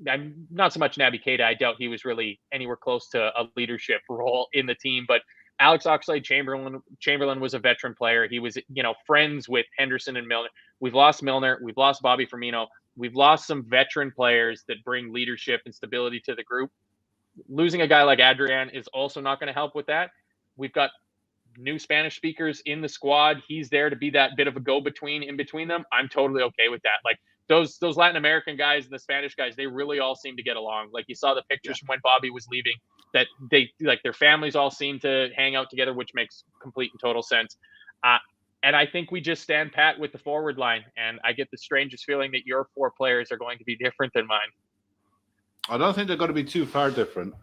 not so much Naby Keita, I doubt he was really anywhere close to a leadership role in the team, but Alex Oxlade-Chamberlain was a veteran player. He was, friends with Henderson and Milner. We've lost Milner. We've lost Bobby Firmino. We've lost some veteran players that bring leadership and stability to the group. Losing a guy like Adrian is also not going to help with that. We've got new Spanish speakers in the squad. He's there to be that bit of a go-between in between them. I'm totally okay with that. Like those Latin American guys and the Spanish guys, they really all seem to get along. Like you saw the pictures from when Bobby was leaving, that they like their families all seem to hang out together, which makes complete and total sense. And I think we just stand pat with the forward line. And I get the strangest feeling that your four players are going to be different than mine. I don't think they're going to be too far different.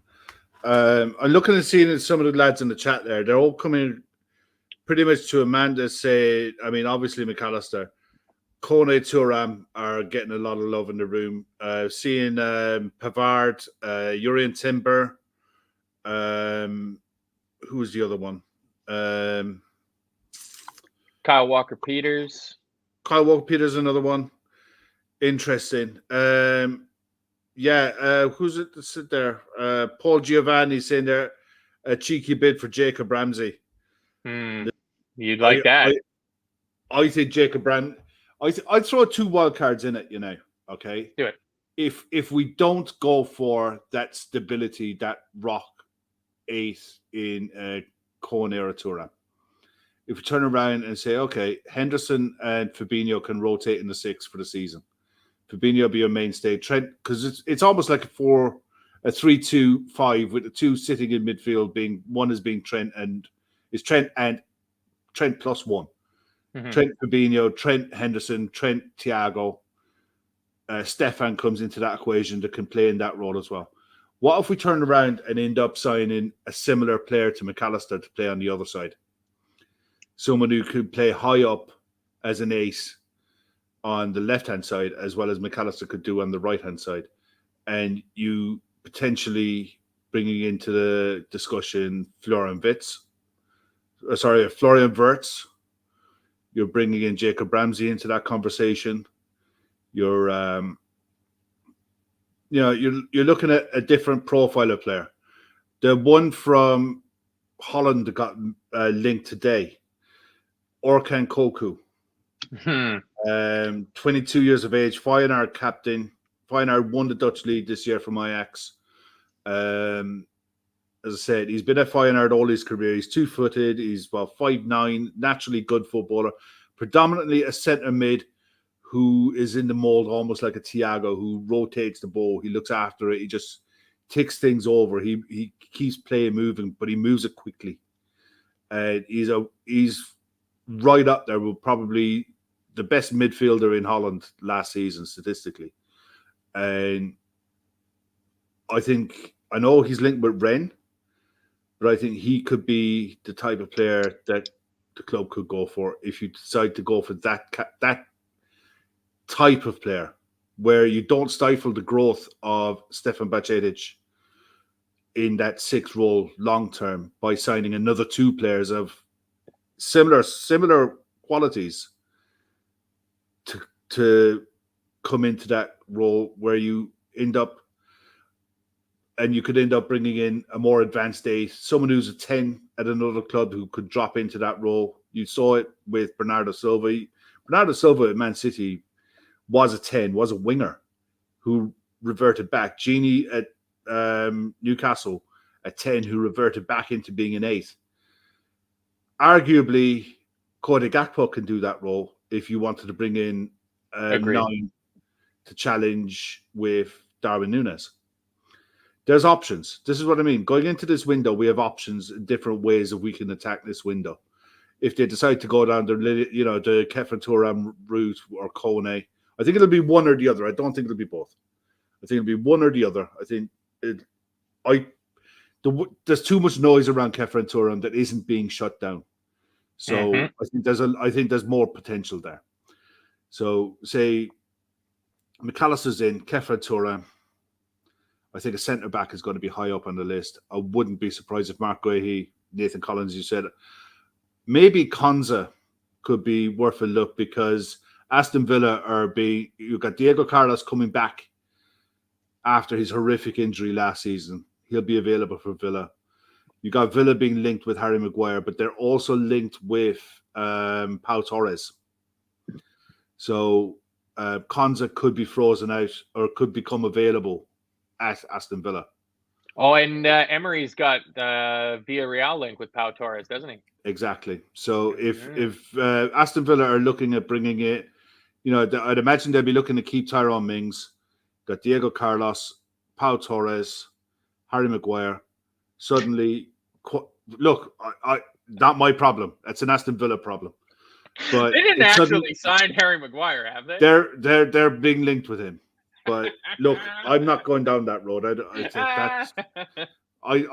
I'm looking and seeing some of the lads in the chat there. They're all coming pretty much to Amanda say, obviously Mac Allister, Kone, Thuram are getting a lot of love in the room. Seeing Pavard, Urian Timber, who was the other one? Kyle Walker-Peters. Kyle Walker-Peters, another one. Interesting. Who's it that's there? Paul Giovanni saying there, a cheeky bid for Jacob Ramsey. You'd like that? I think Jacob Ramsey. I'd throw 2 wild cards in it. Okay, do it. If we don't go for that stability, that rock 8 in Kone or Thuram, if we turn around and say, okay, Henderson and Fabinho can rotate in the 6 for the season. Fabinho will be your mainstay. Trent, because it's almost like a 3-2-5 with the 2 sitting in midfield, being one is being Trent and Trent plus 1. Trent Fabinho, Trent Henderson, Trent Thiago. Stefan comes into that equation that can play in that role as well. What if we turn around and end up signing a similar player to Mac Allister to play on the other side? Someone who could play high up as an ace on the left-hand side, as well as Mac Allister could do on the right-hand side. And you potentially bringing into the discussion Florian Wirtz. You're bringing in Jacob Ramsey into that conversation. You're looking at a different profile of player. The one from Holland that got linked today, Orkan Koku. 22 years of age, Feyenoord captain. Feyenoord won the Dutch league this year from Ajax. As I said, he's been at Feyenoord all his career. He's 2-footed. He's 5'9", naturally good footballer. Predominantly a centre mid who is in the mold almost like a Thiago, who rotates the ball. He looks after it. He just ticks things over. He keeps play moving, but he moves it quickly. He's right up there with probably the best midfielder in Holland last season statistically. And I know he's linked with Rennes, but I think he could be the type of player that the club could go for if you decide to go for that type of player, where you don't stifle the growth of Stefan Bajcetic in that sixth role long term by signing another two players of similar qualities to come into that role, where you end up, and you could end up bringing in a more advanced 8, someone who's a 10 at another club who could drop into that role. You saw it with Bernardo Silva. Bernardo Silva at Man City was a 10, was a winger who reverted back. Genie at Newcastle, a 10 who reverted back into being an 8. Arguably, Cody Gakpo can do that role if you wanted to bring in a 9 to challenge with Darwin Núñez. There's options. This is what I mean. Going into this window, we have options, different ways that we can attack this window. If they decide to go down the Ketphren Thuram route or Kone, I think it'll be one or the other. I don't think it'll be both. I think it'll be one or the other. I think there's too much noise around Ketphren Thuram that isn't being shut down. So I think there's more potential there. So say Mac Allister's in, Ketphren Thuram. I think a centre back is going to be high up on the list. I wouldn't be surprised if Mark Guehi, Nathan Collins, you said it. Maybe Konza could be worth a look, because Aston Villa you've got Diego Carlos coming back after his horrific injury last season. He'll be available for Villa. You got Villa being linked with Harry Maguire, but they're also linked with Pau Torres. So Konza could be frozen out or could become available at Aston Villa. Oh, and Emery's got Villarreal link with Pau Torres, doesn't he? Exactly. So if Aston Villa are looking at bringing it, I'd imagine they'll be looking to keep Tyrone Mings, got Diego Carlos, Pau Torres, Harry Maguire. Suddenly, look, not my problem. That's an Aston Villa problem. But they didn't actually sign Harry Maguire, have they? They're being linked with him. But look, I'm not going down that road. I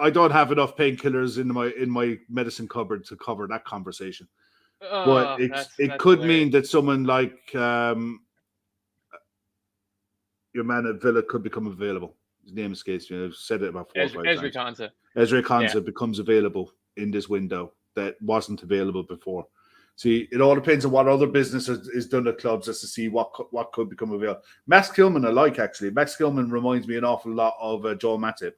don't have enough painkillers in my medicine cupboard to cover that conversation. But it could mean that someone like your man at Villa could become available. His name escapes me. I've said it about 4 or 5 times. Konza. Ezri Konza becomes available in this window that wasn't available before. See, it all depends on what other business is done at clubs as to see what could become available. Max Kilman, I like, actually. Max Kilman reminds me an awful lot of Joel Matip.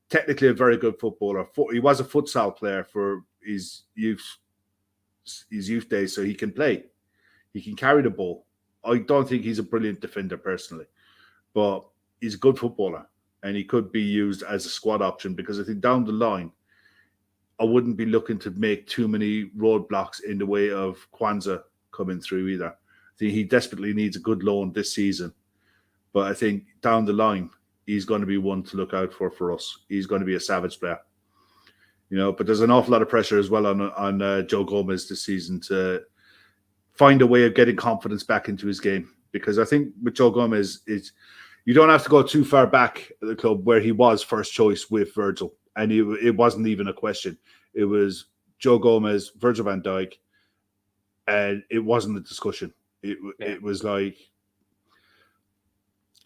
Technically a very good footballer. He was a futsal player for his youth days, so he can play. He can carry the ball. I don't think he's a brilliant defender personally, but he's a good footballer, and he could be used as a squad option, because I think down the line, I wouldn't be looking to make too many roadblocks in the way of Kwanzaa coming through either. I think he desperately needs a good loan this season. But I think down the line, he's going to be one to look out for us. He's going to be a savage player. But there's an awful lot of pressure as well on Joe Gomez this season to find a way of getting confidence back into his game. Because I think with Joe Gomez, you don't have to go too far back at the club where he was first choice with Virgil. And it wasn't even a question. It was Joe Gomez, Virgil van Dijk, and it wasn't a discussion. It was like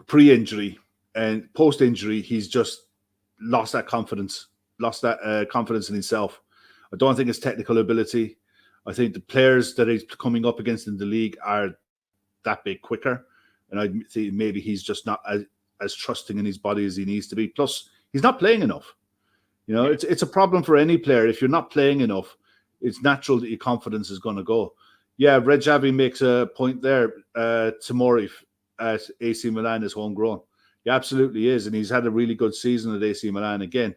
pre-injury and post-injury, he's just lost that confidence in himself. I don't think it's technical ability. I think the players that he's coming up against in the league are that bit quicker. And I think maybe he's just not as trusting in his body as he needs to be. Plus, he's not playing enough. It's a problem for any player. If you're not playing enough, it's natural that your confidence is going to go. Yeah, Red Javi makes a point there. Tomori at AC Milan is homegrown. He absolutely is, and he's had a really good season at AC Milan again.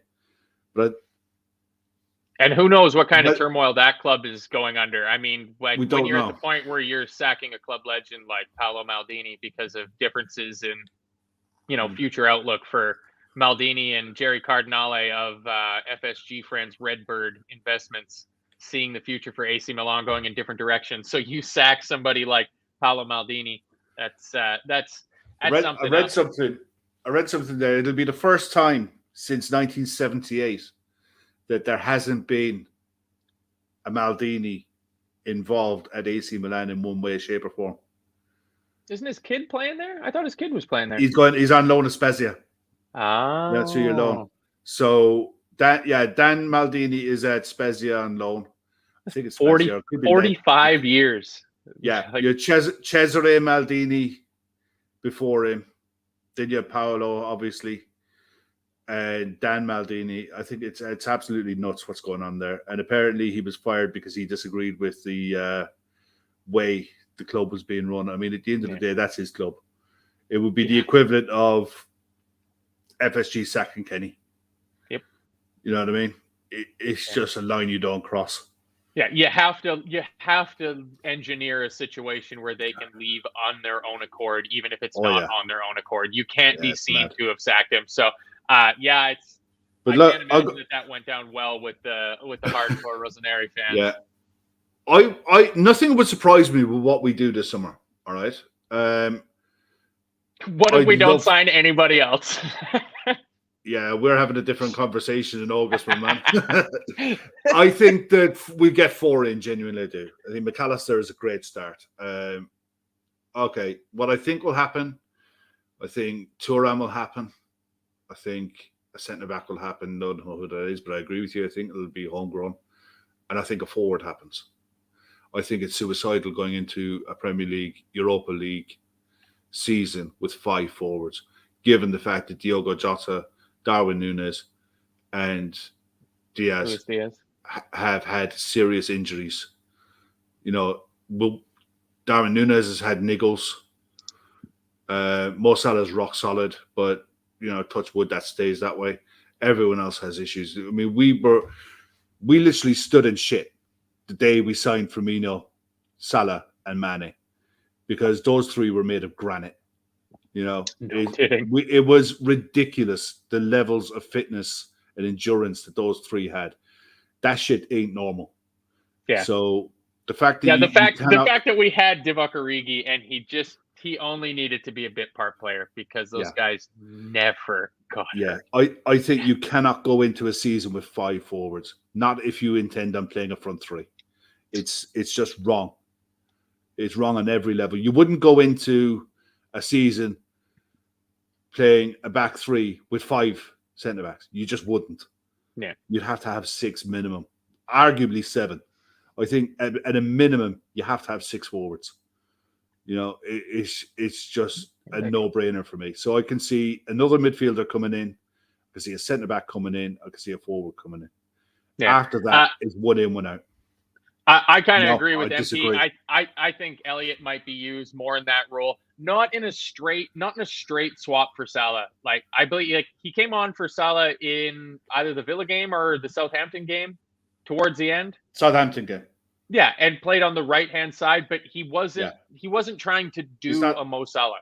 And who knows what kind of turmoil that club is going under. I mean, when you're know. at the point where you're sacking a club legend like Paolo Maldini because of differences in, future outlook for Maldini and Jerry Cardinale of FSG friends, Redbird Investments, seeing the future for AC Milan going in different directions. So you sack somebody like Paolo Maldini. That's I something read else. something. I read something there. It'll be the first time since 1978 that there hasn't been a Maldini involved at AC Milan in one way, shape, or form. Isn't his kid playing there? I thought his kid was playing there. He's on loan at Spezia. Oh, That's 2-year loan. So Dan Maldini is at Spezia on loan. I think it's 45 years. Yeah, you had Cesare Maldini before him. Then you have Paolo, obviously, and Dan Maldini. I think it's absolutely nuts what's going on there. And apparently he was fired because he disagreed with the way the club was being run. I mean, at the end of the day, that's his club. It would be the equivalent of FSG sacking Kenny. Yep. You know what I mean? It's just a line you don't cross. Yeah, you have to engineer a situation where they can leave on their own accord, even if it's not on their own accord. You can't be seen to have sacked him. So, it's. But I can't imagine that went down well with the hardcore Rossoneri fans. Yeah, I nothing would surprise me with what we do this summer. All right. What if we don't sign anybody else? Yeah, we're having a different conversation in August, my man. I think that we get 4 in, genuinely I do. I think Mac Allister is a great start. Okay, what I think will happen, I think Thuram will happen. I think a centre-back will happen. Don't know who that is, but I agree with you. I think it'll be homegrown. And I think a forward happens. I think it's suicidal going into a Premier League, Europa League season with 5 forwards, given the fact that Diogo Jota, Darwin Núñez, and Diaz have had serious injuries. You know, Darwin Núñez has had niggles. Mo Salah's rock solid, but touch wood, that stays that way. Everyone else has issues. I mean, we literally stood in shit the day we signed Firmino, Salah, and Mane, because those 3 were made of granite. It was ridiculous, the levels of fitness and endurance that those 3 had. That shit ain't normal. Yeah. So the fact that the fact that we had Divock Origi and he only needed to be a bit part player because those guys never got hurt. I think you cannot go into a season with 5 forwards. Not if you intend on playing a front 3. It's just wrong. It's wrong on every level. You wouldn't go into a season playing a back 3 with 5 centre backs. You just wouldn't. Yeah. You'd have to have 6 minimum, arguably 7. I think at a minimum you have to have 6 forwards. It's just a no-brainer for me. So I can see another midfielder coming in. I can see a centre back coming in. I can see a forward coming in. Yeah. After that, it's 1 in, 1 out. I kind of agree with MP. I think Elliott might be used more in that role, not in a straight swap for Salah. Like, I believe he came on for Salah in either the Villa game or the Southampton game towards the end. Southampton game. Yeah, and played on the right-hand side, but he wasn't trying to do a Mo Salah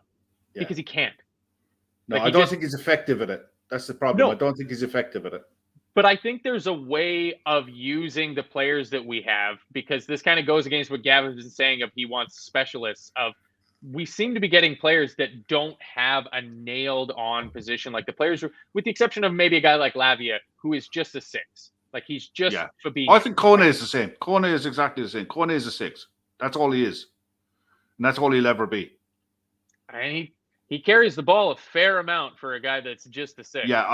because he can't. No, I don't think he's effective at it. That's the problem. No. I don't think he's effective at it. But I think there's a way of using the players that we have, because this kind of goes against what Gavin's been saying of he wants specialists. We seem to be getting players that don't have a nailed-on position, like the players, with the exception of maybe a guy like Lavia, who is just a 6. Like, he's just Fabinho. I think Kone is the same. Kone is exactly the same. Kone is a 6. That's all he is. And that's all he'll ever be. And he carries the ball a fair amount for a guy that's just a 6. Yeah,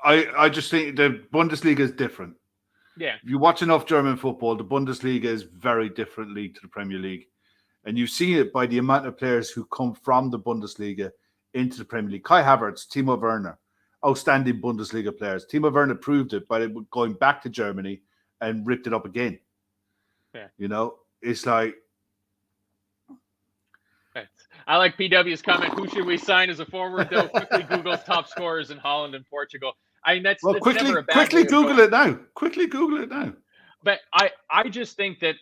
I just think the Bundesliga is different. Yeah. If you watch enough German football, the Bundesliga is very different league to the Premier League. And you see it by the amount of players who come from the Bundesliga into the Premier League. Kai Havertz, Timo Werner, outstanding Bundesliga players. Timo Werner proved it by going back to Germany and ripped it up again. Yeah. It's like... I like PW's comment. Who should we sign as a forward, though? Quickly Google's top scorers in Holland and Portugal. I mean, that's never a bad quickly Google it now. Quickly Google it now. But I just think that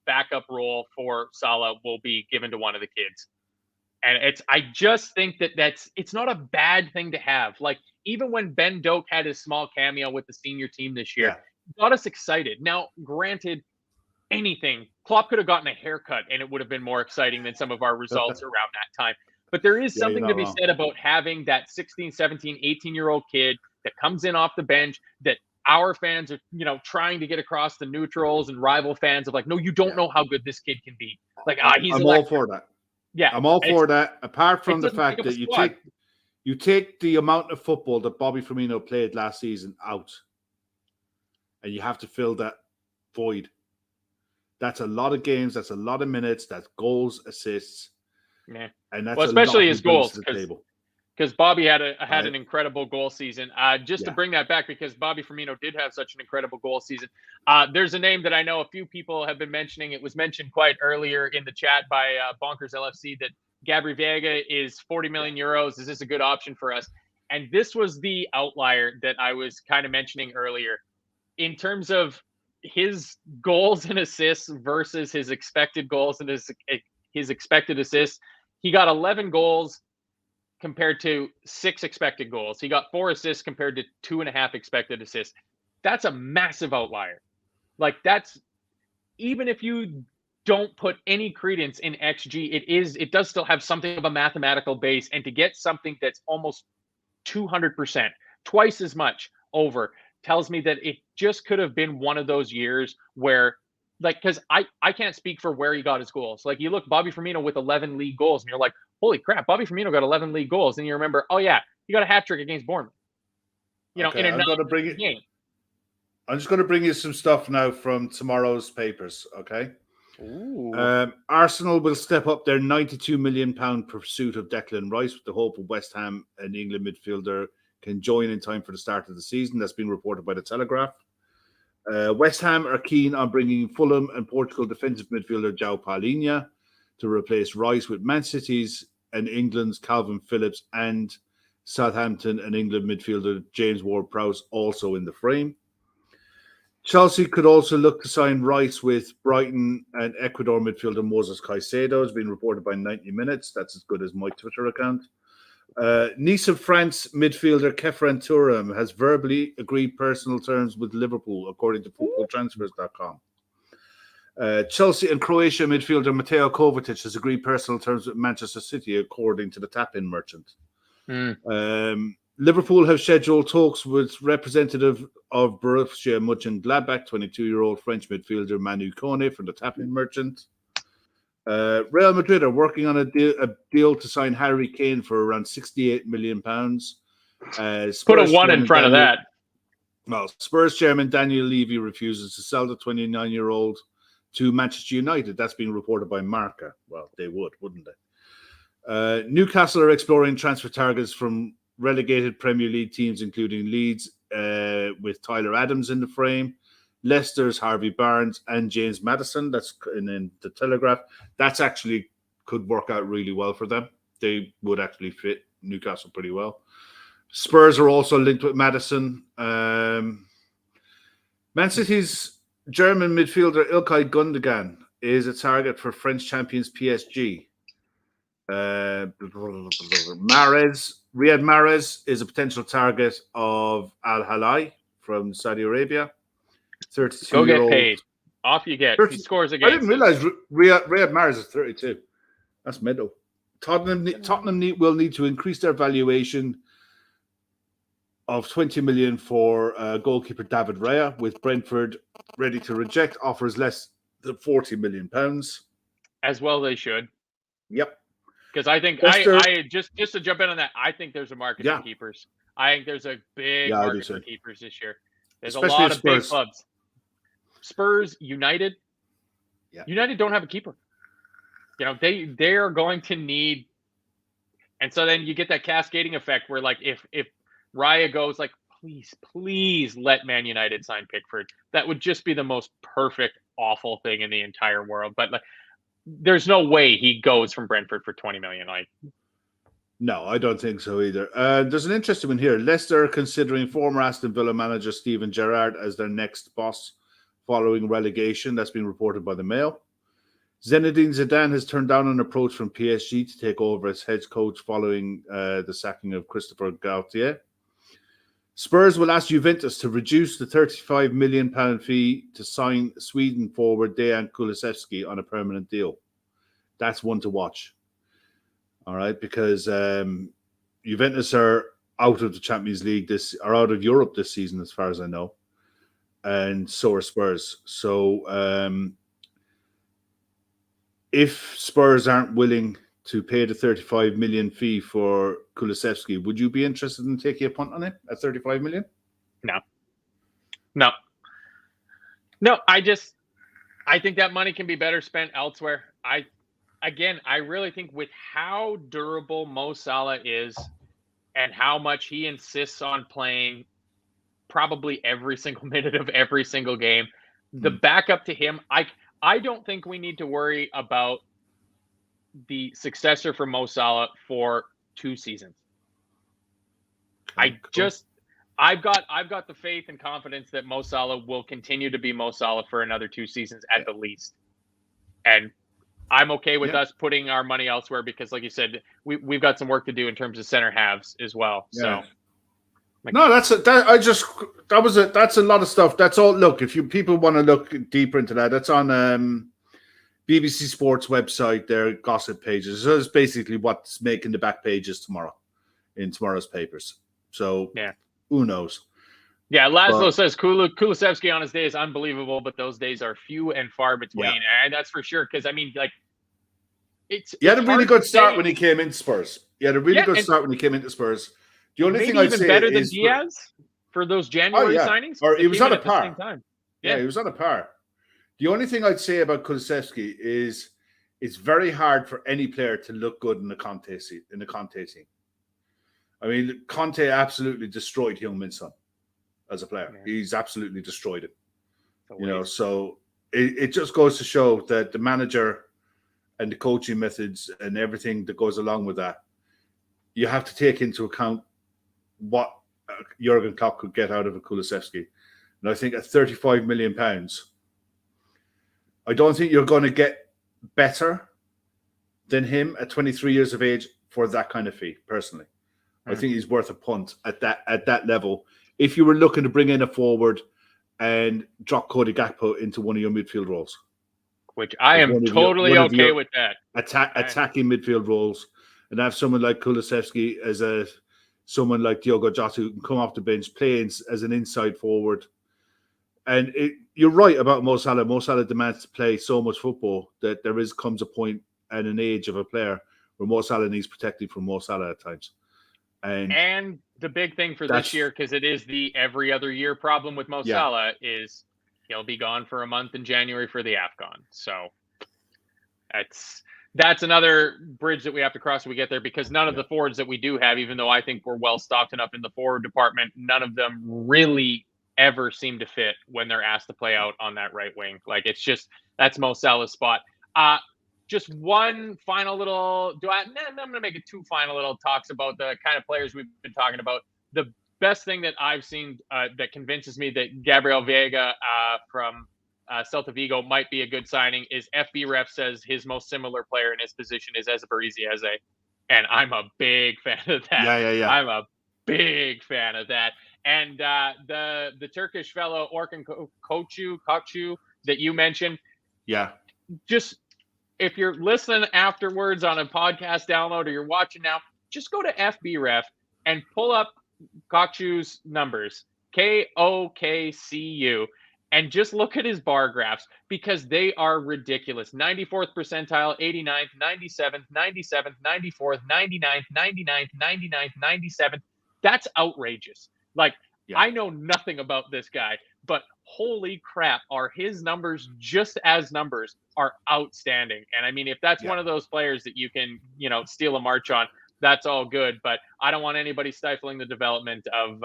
backup role for Salah will be given to one of the kids. And I just think it's not a bad thing to have. Like, even when Ben Doak had his small cameo with the senior team this year, it got us excited. Now, granted, anything Klopp could have gotten a haircut and it would have been more exciting than some of our results around that time. But there is something to be said about having that 16, 17, 18-year-old kid that comes in off the bench that our fans are, trying to get across the neutrals and rival fans of like, no, you don't know how good this kid can be. Like, he's I'm all for that. Yeah. I'm all for that. Apart from the fact that you take the amount of football that Bobby Firmino played last season out, and you have to fill that void. That's a lot of games. That's a lot of minutes. That's goals, assists. Yeah. And that's especially his goals, because Bobby had an incredible goal season. To bring that back, because Bobby Firmino did have such an incredible goal season. There's a name that I know a few people have been mentioning. It was mentioned quite earlier in the chat by Bonkers LFC that Gabri Veiga is 40 million euros. Is this a good option for us? And this was the outlier that I was kind of mentioning earlier in terms of his goals and assists versus his expected goals and his expected assists. He got 11 goals compared to 6 expected goals. He got 4 assists compared to 2.5 expected assists. That's a massive outlier. Like, that's, even if you don't put any credence in XG, it does still have something of a mathematical base. And to get something that's almost 200%, twice as much over, tells me that it just could have been one of those years where, like, because I can't speak for where he got his goals. Like, you look, Bobby Firmino with 11 league goals, and you're like, holy crap, Bobby Firmino got 11 league goals. And you remember, oh yeah, he got a hat trick against Bournemouth. In another game. I'm just going to bring you some stuff now from tomorrow's papers, okay? Ooh. Arsenal will step up their £92 million pursuit of Declan Rice with the hope of West Ham and England midfielder can join in time for the start of the season. That's been reported by The Telegraph. West Ham are keen on bringing Fulham and Portugal defensive midfielder João Palhinha to replace Rice, with Man City's and England's Calvin Phillips and Southampton and England midfielder James Ward-Prowse also in the frame. Chelsea could also look to sign Rice with Brighton and Ecuador midfielder Moses Caicedo. Has been reported by 90 Minutes. That's as good as my Twitter account. Nice of France midfielder Ketphren Thuram has verbally agreed personal terms with Liverpool, according to footballtransfers.com. Chelsea and Croatia midfielder Mateo Kovacic has agreed personal terms with Manchester City, according to the tap-in merchant. Liverpool have scheduled talks with representative of Borussia Mönchengladbach, 22-year-old French midfielder Manu Kone from the tap-in merchant. Real Madrid are working on a deal to sign Harry Kane for around £68 million. Put a 1 in front of that. Well, Spurs chairman Daniel Levy refuses to sell the 29-year-old to Manchester United. That's being reported by Marca. Well, they would, wouldn't they? Newcastle are exploring transfer targets from relegated Premier League teams, including Leeds, with Tyler Adams in the frame. Leicester's Harvey Barnes and James Maddison. That's in the Telegraph. That's actually could work out really well for them. They would actually fit Newcastle pretty well. Spurs are also linked with Maddison. Man City's German midfielder Ilkay Gundogan is a target for French champions PSG. Riyad Mahrez is a potential target of Al Hilal from Saudi Arabia. 32 Go get paid. Off you get. He scores again. I didn't realize Riyad Mahrez is 32. That's middle. Tottenham will need to increase their valuation of 20 million for goalkeeper David Raya, with Brentford ready to reject offers less than 40 million pounds. As well they should. Yep. Because I think I just to jump in on that, I think there's a market for keepers. I think there's a big market for keepers this year. There's especially a lot of big clubs. Spurs, United. Yeah. United don't have a keeper. They are going to need, and so then you get that cascading effect where, like, if Raya goes, like, please let Man United sign Pickford. That would just be the most perfect, awful thing in the entire world. But, like, there's no way he goes from Brentford for 20 million. Like, no, I don't think so either. There's an interesting one here. Leicester are considering former Aston Villa manager Steven Gerrard as their next boss following relegation. That's been reported by the Mail. Zinedine Zidane has turned down an approach from PSG to take over as head coach following the sacking of Christopher Gaultier. Spurs will ask Juventus to reduce the £35 million fee to sign Sweden forward Dejan Kulusevski on a permanent deal. That's one to watch. All right, because Juventus are out of the Champions League are out of Europe this season, as far as I know, and so are Spurs. So if Spurs aren't willing to pay the 35 million fee for Kulusevski, would you be interested in taking a punt on it at 35 million? No. I think that money can be better spent elsewhere. I really think with how durable Mo Salah is and how much he insists on playing probably every single minute of every single game, the backup to him, I don't think we need to worry about the successor for Mo Salah for 2 seasons. I've got the faith and confidence that Mo Salah will continue to be Mo Salah for another 2 seasons at the least. And I'm okay with us putting our money elsewhere because, like you said, we've got some work to do in terms of center halves as well. Yeah. So, no, that's a lot of stuff. That's all. Look, if people want to look deeper into that, that's on BBC Sports website. Their gossip pages. So it's basically what's making the back pages tomorrow in tomorrow's papers. So who knows? Yeah, Laszlo says Kulusevski on his day is unbelievable, but those days are few and far between, and that's for sure. Because I mean, like, he had a really good start when he came into Spurs. The only thing I'd say better than is Diaz for those January signings, or he was on a par. The same time. Yeah, he was on a par. The only thing I'd say about Kulusevski is it's very hard for any player to look good in the Conte team. I mean, Conte absolutely destroyed Heung-min Son as a player. Yeah. He's absolutely destroyed it. So it just goes to show that the manager and the coaching methods and everything that goes along with that, you have to take into account what Jurgen Klopp could get out of a Kulusevski. And I think at £35 million, I don't think you're going to get better than him at 23 years of age for that kind of fee, personally. I think he's worth a punt at that level. If you were looking to bring in a forward and drop Cody Gakpo into one of your midfield roles. Which I am totally okay with that. Attacking midfield roles and have someone like Kulusevski as someone like Diogo Jota who can come off the bench, play as an inside forward. And you're right about Mo Salah. Mo Salah demands to play so much football that comes a point and an age of a player where Mo Salah needs protecting from Mo Salah at times. And the big thing for this year, because it is the every other year problem with Mo Salah, is he'll be gone for a month in January for the AFCON. So that's another bridge that we have to cross when we get there, because none of the forwards that we do have, even though I think we're well stocked enough in the forward department, none of them really ever seem to fit when they're asked to play out on that right wing. Like, it's just, that's Mo Salah's spot. Just one final little, I'm going to make it 2 final little talks about the kind of players we've been talking about. The best thing that I've seen that convinces me that Gabriel Veiga from Celta Vigo might be a good signing is FB Ref says his most similar player in his position is Ezebarizi Eze. And I'm a big fan of that. Yeah. I'm a big fan of that. And the Turkish fellow Orkun Koçu that you mentioned. Yeah. Just, if you're listening afterwards on a podcast download or you're watching now, just go to FB Ref and pull up Koçu's numbers, KOKCU, and just look at his bar graphs, because they are ridiculous. 94th percentile, 89th, 97th, 97th, 94th, 99th, 99th, 99th, 97th. That's outrageous. Like, I know nothing about this guy, but holy crap, are his numbers, just as numbers, are outstanding. And I mean, if that's one of those players that you can, steal a march on, that's all good. But I don't want anybody stifling the development of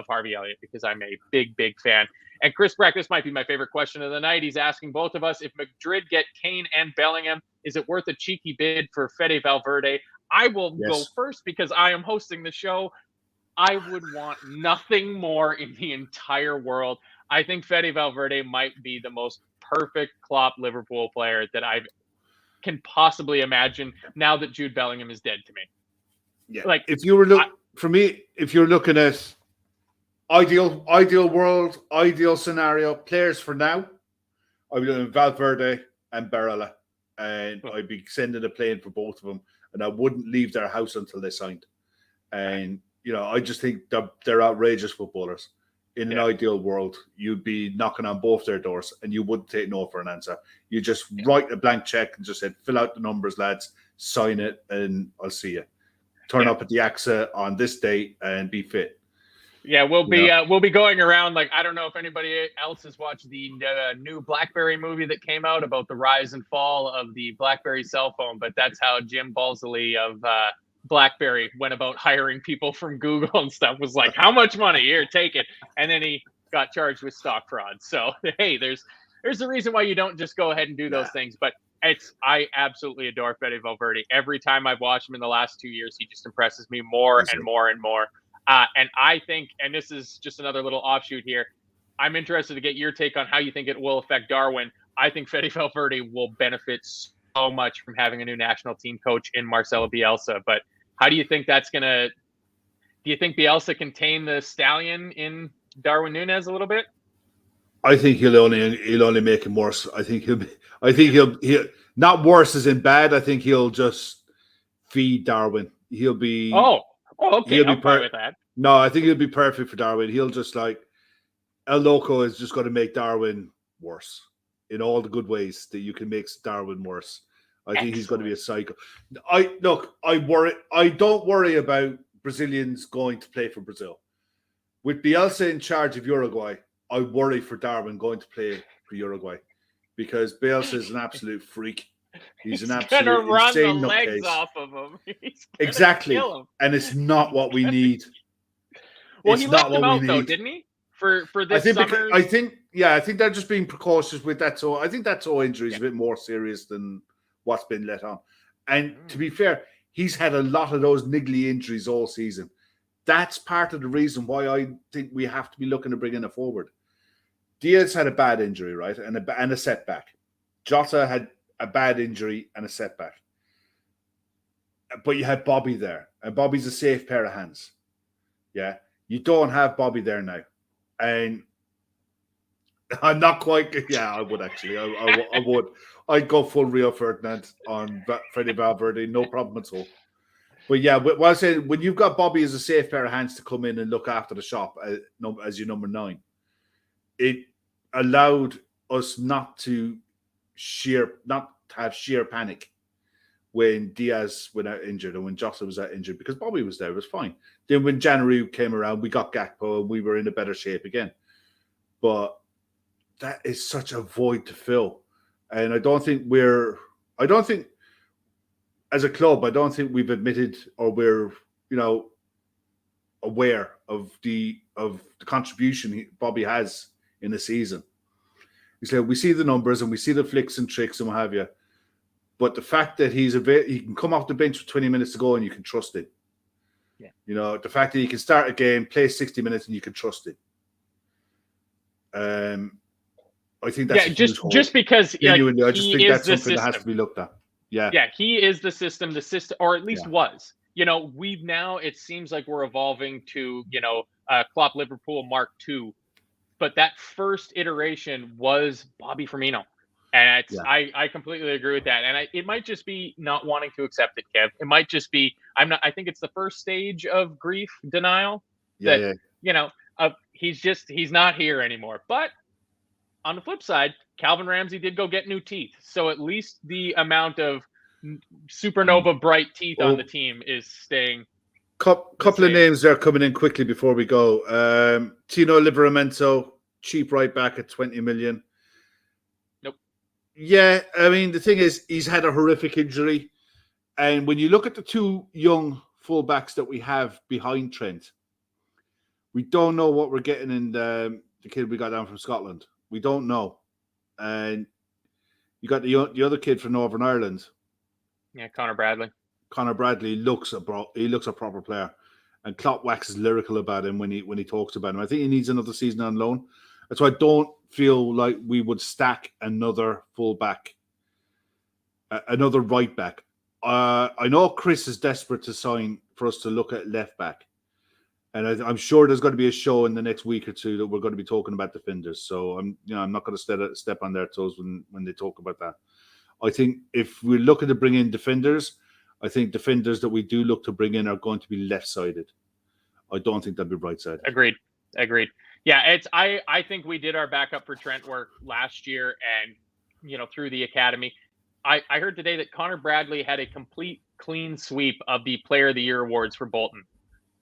Harvey Elliott, because I'm a big, big fan. And Chris Breck, this might be my favorite question of the night. He's asking both of us, if Madrid get Kane and Bellingham, is it worth a cheeky bid for Fede Valverde? I will go first because I am hosting the show. I would want nothing more in the entire world. I think Fede Valverde might be the most perfect Klopp Liverpool player that I can possibly imagine now that Jude Bellingham is dead to me. Yeah. Like, if you were if you're looking at Ideal world, ideal scenario. Players for now, I'd be doing Valverde and Barella, and I'd be sending a plane for both of them, and I wouldn't leave their house until they signed. And I just think they're outrageous footballers. In an ideal world, you'd be knocking on both their doors, and you wouldn't take no for an answer. You just write a blank check and just said, "Fill out the numbers, lads. Sign it, and I'll see you. Turn up at the AXA on this date and be fit." Yeah, we'll be going around. Like, I don't know if anybody else has watched the new BlackBerry movie that came out about the rise and fall of the BlackBerry cell phone, but that's how Jim Balsley of BlackBerry went about hiring people from Google and stuff. Was like, how much money? Here, take it. And then he got charged with stock fraud. So hey, there's a reason why you don't just go ahead and do those things. But I absolutely adore Fede Valverde. Every time I've watched him in the last 2 years, he just impresses me more and more and more. And I think, and this is just another little offshoot here, I'm interested to get your take on how you think it will affect Darwin. I think Fede Valverde will benefit so much from having a new national team coach in Marcelo Bielsa. But how do you think that's going to – do you think Bielsa can tame the stallion in Darwin Núñez a little bit? I think he'll only make him worse. I think he'll not worse as in bad. I think he'll just feed Darwin. He'll be – okay, I'm fine with that. No, I think he'll be perfect for Darwin. He'll just El Loco is just going to make Darwin worse in all the good ways that you can make Darwin worse. I think he's going to be a psycho. I don't worry about Brazilians going to play for Brazil. With Bielsa in charge of Uruguay, I worry for Darwin going to play for Uruguay because Bielsa is an absolute freak. He's an absolute gonna run the insane legs nutcase. off of him. Exactly, kill him. And it's not what we need. Well, he left him out though, didn't he? For this summer. I think they're just being precautious with that. So I think that toe injury is a bit more serious than what's been let on. And to be fair, he's had a lot of those niggly injuries all season. That's part of the reason why I think we have to be looking to bring in a forward. Diaz had a bad injury, right, and a setback. Jota had a bad injury and a setback. But you had Bobby there, and Bobby's a safe pair of hands. Yeah. You don't have Bobby there now. And I'm not quite... Yeah, I would actually. I would. I'd go full Rio Ferdinand on Fede Valverde, no problem at all. But yeah, what I say, when you've got Bobby as a safe pair of hands to come in and look after the shop as your number 9, it allowed us not to have sheer panic when Diaz went out injured and when Jota was out injured because Bobby was there. It was fine. Then when January came around, we got Gakpo and we were in a better shape again. But that is such a void to fill. And I don't think as a club, I don't think we've admitted or we're, aware of the contribution Bobby has in the season. We see the numbers and we see the flicks and tricks and what have you. But the fact that he can come off the bench for 20 minutes to go and you can trust him. Yeah. The fact that he can start a game, play 60 minutes and you can trust him. I think that's just because genuinely, I just think that's something that has to be looked at. Yeah. Yeah, he is the system, or at least was. We've now, it seems like we're evolving to, Klopp Liverpool Mark II. But that first iteration was Bobby Firmino. And I completely agree with that. And it might just be not wanting to accept it, Kev. It might just be, I think it's the first stage of grief denial. He's not here anymore. But on the flip side, Calvin Ramsey did go get new teeth. So at least the amount of supernova bright teeth on the team is staying. Couple of names there coming in quickly before we go. Tino Livramento, cheap right back at 20 million. Nope. Yeah, the thing is, he's had a horrific injury. And when you look at the two young fullbacks that we have behind Trent, we don't know what we're getting in the kid we got down from Scotland. We don't know. And you got the other kid from Northern Ireland. Yeah, Connor Bradley. Connor Bradley looks a proper player, and Klopp waxes lyrical about him when he talks about him. I think he needs another season on loan. That's why I don't feel like we would stack another fullback, another right back. I know Chris is desperate to sign for us to look at left back, And I'm sure there's going to be a show in the next week or two that we're going to be talking about defenders. So I'm not going to step on their toes when they talk about that. I think if we're looking to bring in defenders, I think defenders that we do look to bring in are going to be left-sided. I don't think they'll be right-sided. Agreed. Yeah, I think we did our backup for Trent work last year, and through the academy. I heard today that Connor Bradley had a complete clean sweep of the Player of the Year awards for Bolton.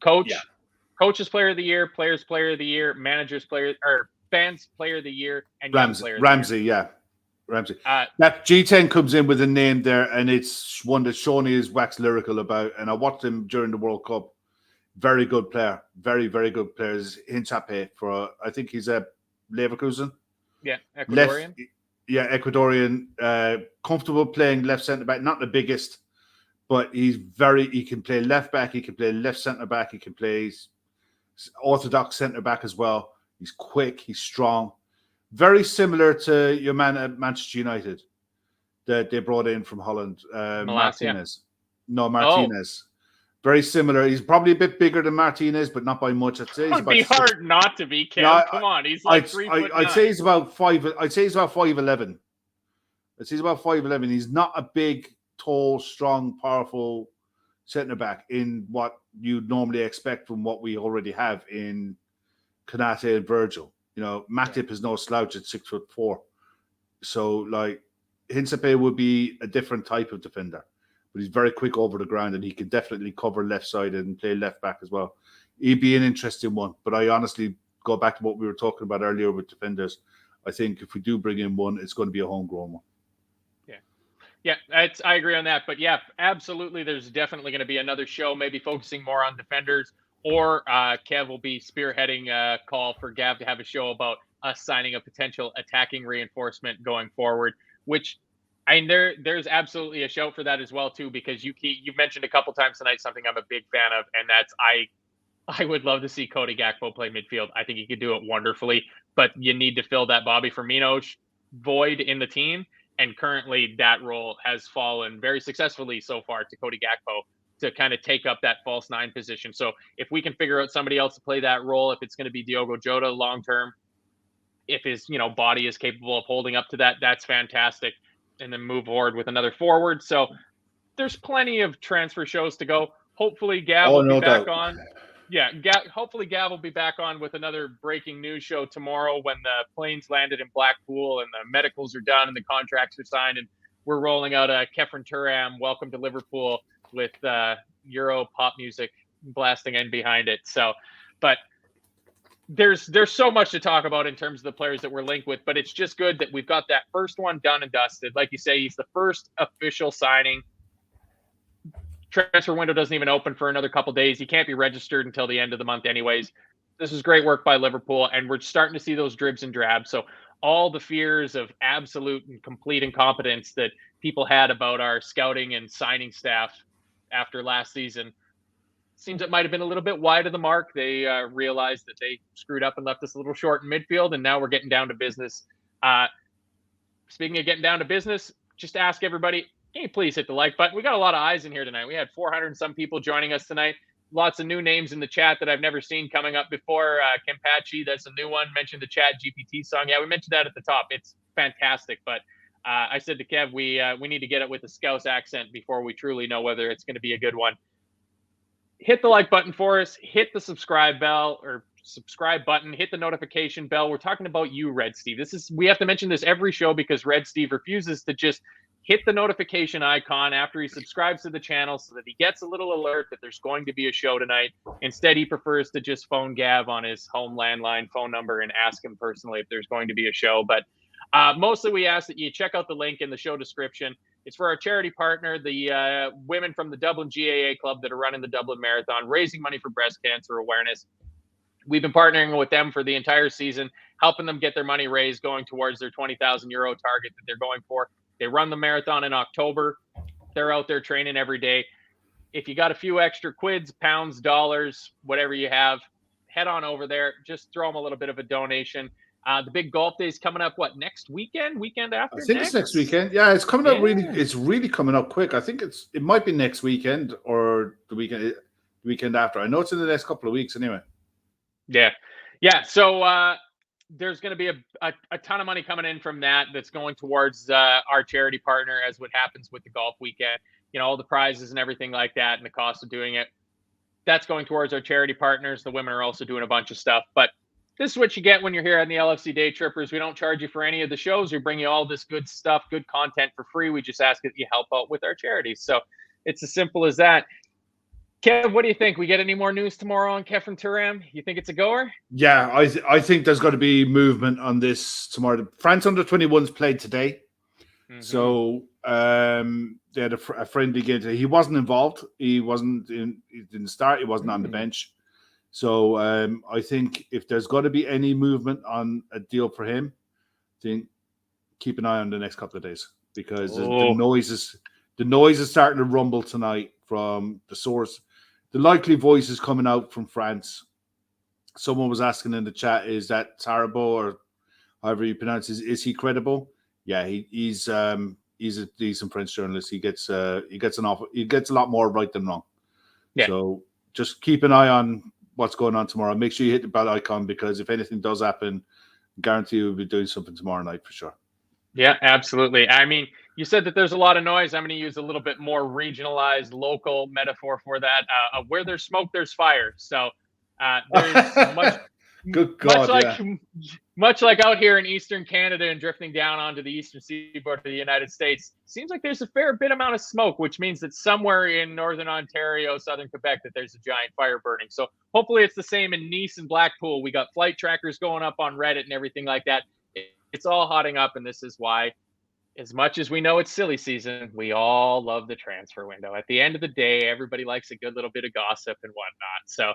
Coach's Player of the Year, Players Player of the Year, Managers Player, or Fans Player of the Year, and Ramsey. That G10 comes in with a name there, and it's one that Shawnee is wax lyrical about. And I watched him during the World Cup. Very good player, very, very good player. Hinchape I think he's a Leverkusen. Yeah, Ecuadorian. Ecuadorian. Comfortable playing left centre back, not the biggest, but he can play left back, he can play left centre back, he can play orthodox centre back as well. He's quick, he's strong. Very similar to your man at Manchester United that they brought in from Holland, Martinez. No, Martinez. Oh. Very similar. He's probably a bit bigger than Martinez, but not by much. I'd say it would be hard not to be, Ken. No, come on, he's like 3 foot. I'd say he's about 5. I'd say he's about 5'11". He's about 5'11". He's not a big, tall, strong, powerful centre back in what you'd normally expect from what we already have in Konate and Virgil. Matip is no slouch at 6'4". So, Hinsape would be a different type of defender. But he's very quick over the ground, and he can definitely cover left side and play left back as well. He'd be an interesting one. But I honestly go back to what we were talking about earlier with defenders. I think if we do bring in one, it's going to be a homegrown one. Yeah, I agree on that. But yeah, absolutely, there's definitely going to be another show, maybe focusing more on defenders, or Kev will be spearheading a call for Gav to have a show about us signing a potential attacking reinforcement going forward, which there's absolutely a show for that as well too, because you've mentioned a couple times tonight something I'm a big fan of, and that's I would love to see Cody Gakpo play midfield. I think he could do it wonderfully, but you need to fill that Bobby Firmino void in the team, and currently that role has fallen very successfully so far to Cody Gakpo to kind of take up that false 9 position. So if we can figure out somebody else to play that role, if it's going to be Diogo Jota long term, if his body is capable of holding up to that, that's fantastic. And then move forward with another forward. So there's plenty of transfer shows to go. Hopefully Gav will be back on. Yeah, hopefully Gav will be back on with another breaking news show tomorrow when the planes landed in Blackpool and the medicals are done and the contracts are signed, and we're rolling out a Ketphren Thuram Welcome to Liverpool with Euro pop music blasting in behind it. So, but there's so much to talk about in terms of the players that we're linked with, but it's just good that we've got that first one done and dusted. Like you say, he's the first official signing. Transfer window doesn't even open for another couple days. He can't be registered until the end of the month anyways. This is great work by Liverpool, and we're starting to see those dribs and drabs. So all the fears of absolute and complete incompetence that people had about our scouting and signing staff after last season, seems it might have been a little bit wide of the mark. They realized that they screwed up and left us a little short in midfield, and now we're getting down to business. Speaking of getting down to business, just ask everybody, can you please hit the like button? We got a lot of eyes in here tonight. We had 400 and some people joining us tonight. Lots of new names in the chat that I've never seen coming up before. Kempachi, that's a new one. Mentioned the Chat GPT song. Yeah, we mentioned that at the top. It's fantastic. But I said to Kev, we need to get it with a Scouse accent before we truly know whether it's going to be a good one. Hit the like button for us. Hit the subscribe button. Hit the notification bell. We're talking about you, Red Steve. We have to mention this every show because Red Steve refuses to just hit the notification icon after he subscribes to the channel so that he gets a little alert that there's going to be a show tonight. Instead, he prefers to just phone Gav on his home landline phone number and ask him personally if there's going to be a show. But mostly we ask that you check out the link in the show description. It's for our charity partner, the women from the Dublin GAA Club that are running the Dublin Marathon, raising money for breast cancer awareness. We've been partnering with them for the entire season, helping them get their money raised, going towards their €20,000 target that they're going for. They run the marathon in October. They're out there training every day. If you got a few extra quids, pounds, dollars, whatever you have, head on over there. Just throw them a little bit of a donation. The big golf day is coming up, next weekend? Weekend after? I think it's next weekend. Yeah, it's coming up really. It's really coming up quick. I think it might be next weekend or the weekend. weekend after. I know it's in the next couple of weeks anyway. Yeah. So there's going to be a ton of money coming in from that's going towards our charity partner, as what happens with the golf weekend. All the prizes and everything like that, and the cost of doing it. That's going towards our charity partners. The women are also doing a bunch of stuff, but this is what you get when you're here on the LFC Daytrippers. We don't charge you for any of the shows. We bring you all this good stuff, good content for free. We just ask that you help out with our charities. So it's as simple as that. Kev, what do you think? We get any more news tomorrow on Ketphren Thuram? You think it's a goer? Yeah, I think there's got to be movement on this tomorrow. France under-21s played today. Mm-hmm. So they had a friendly game today. He wasn't involved. He didn't start. He wasn't on the bench. So I think if there's got to be any movement on a deal for him, I think keep an eye on the next couple of days, because the noise is starting to rumble tonight from the source. The likely voice is coming out from France. Someone was asking in the chat, is that Taribo, or however you pronounce it, is he credible? Yeah, he's a decent French journalist. He gets a lot more right than wrong. Yeah. So just keep an eye on what's going on tomorrow. Make sure you hit the bell icon, because if anything does happen, I guarantee we'll be doing something tomorrow night for sure. Yeah, absolutely. I mean, you said that there's a lot of noise. I'm going to use a little bit more regionalized, local metaphor for that. Where there's smoke, there's fire. So there's much like out here in Eastern Canada and drifting down onto the eastern seaboard of the United States, seems like there's a fair bit amount of smoke, which means that somewhere in Northern Ontario, Southern Quebec, that there's a giant fire burning. So hopefully it's the same in Nice and Blackpool. We got flight trackers going up on Reddit and everything like that. It's all hotting up, and this is why, as much as we know it's silly season, we all love the transfer window. At the end of the day, everybody likes a good little bit of gossip and whatnot. So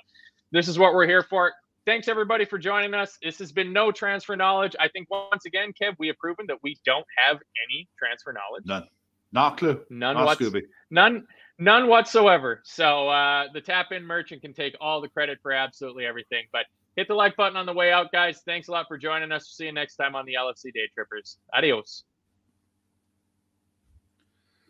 this is what we're here for. Thanks, everybody, for joining us. This has been No Transfer Knowledge. I think, once again, Kev, we have proven that we don't have any transfer knowledge. None. Not a clue. None whatsoever. So the tap-in merchant can take all the credit for absolutely everything. But hit the like button on the way out, guys. Thanks a lot for joining us. See you next time on the LFC Daytrippers. Adios.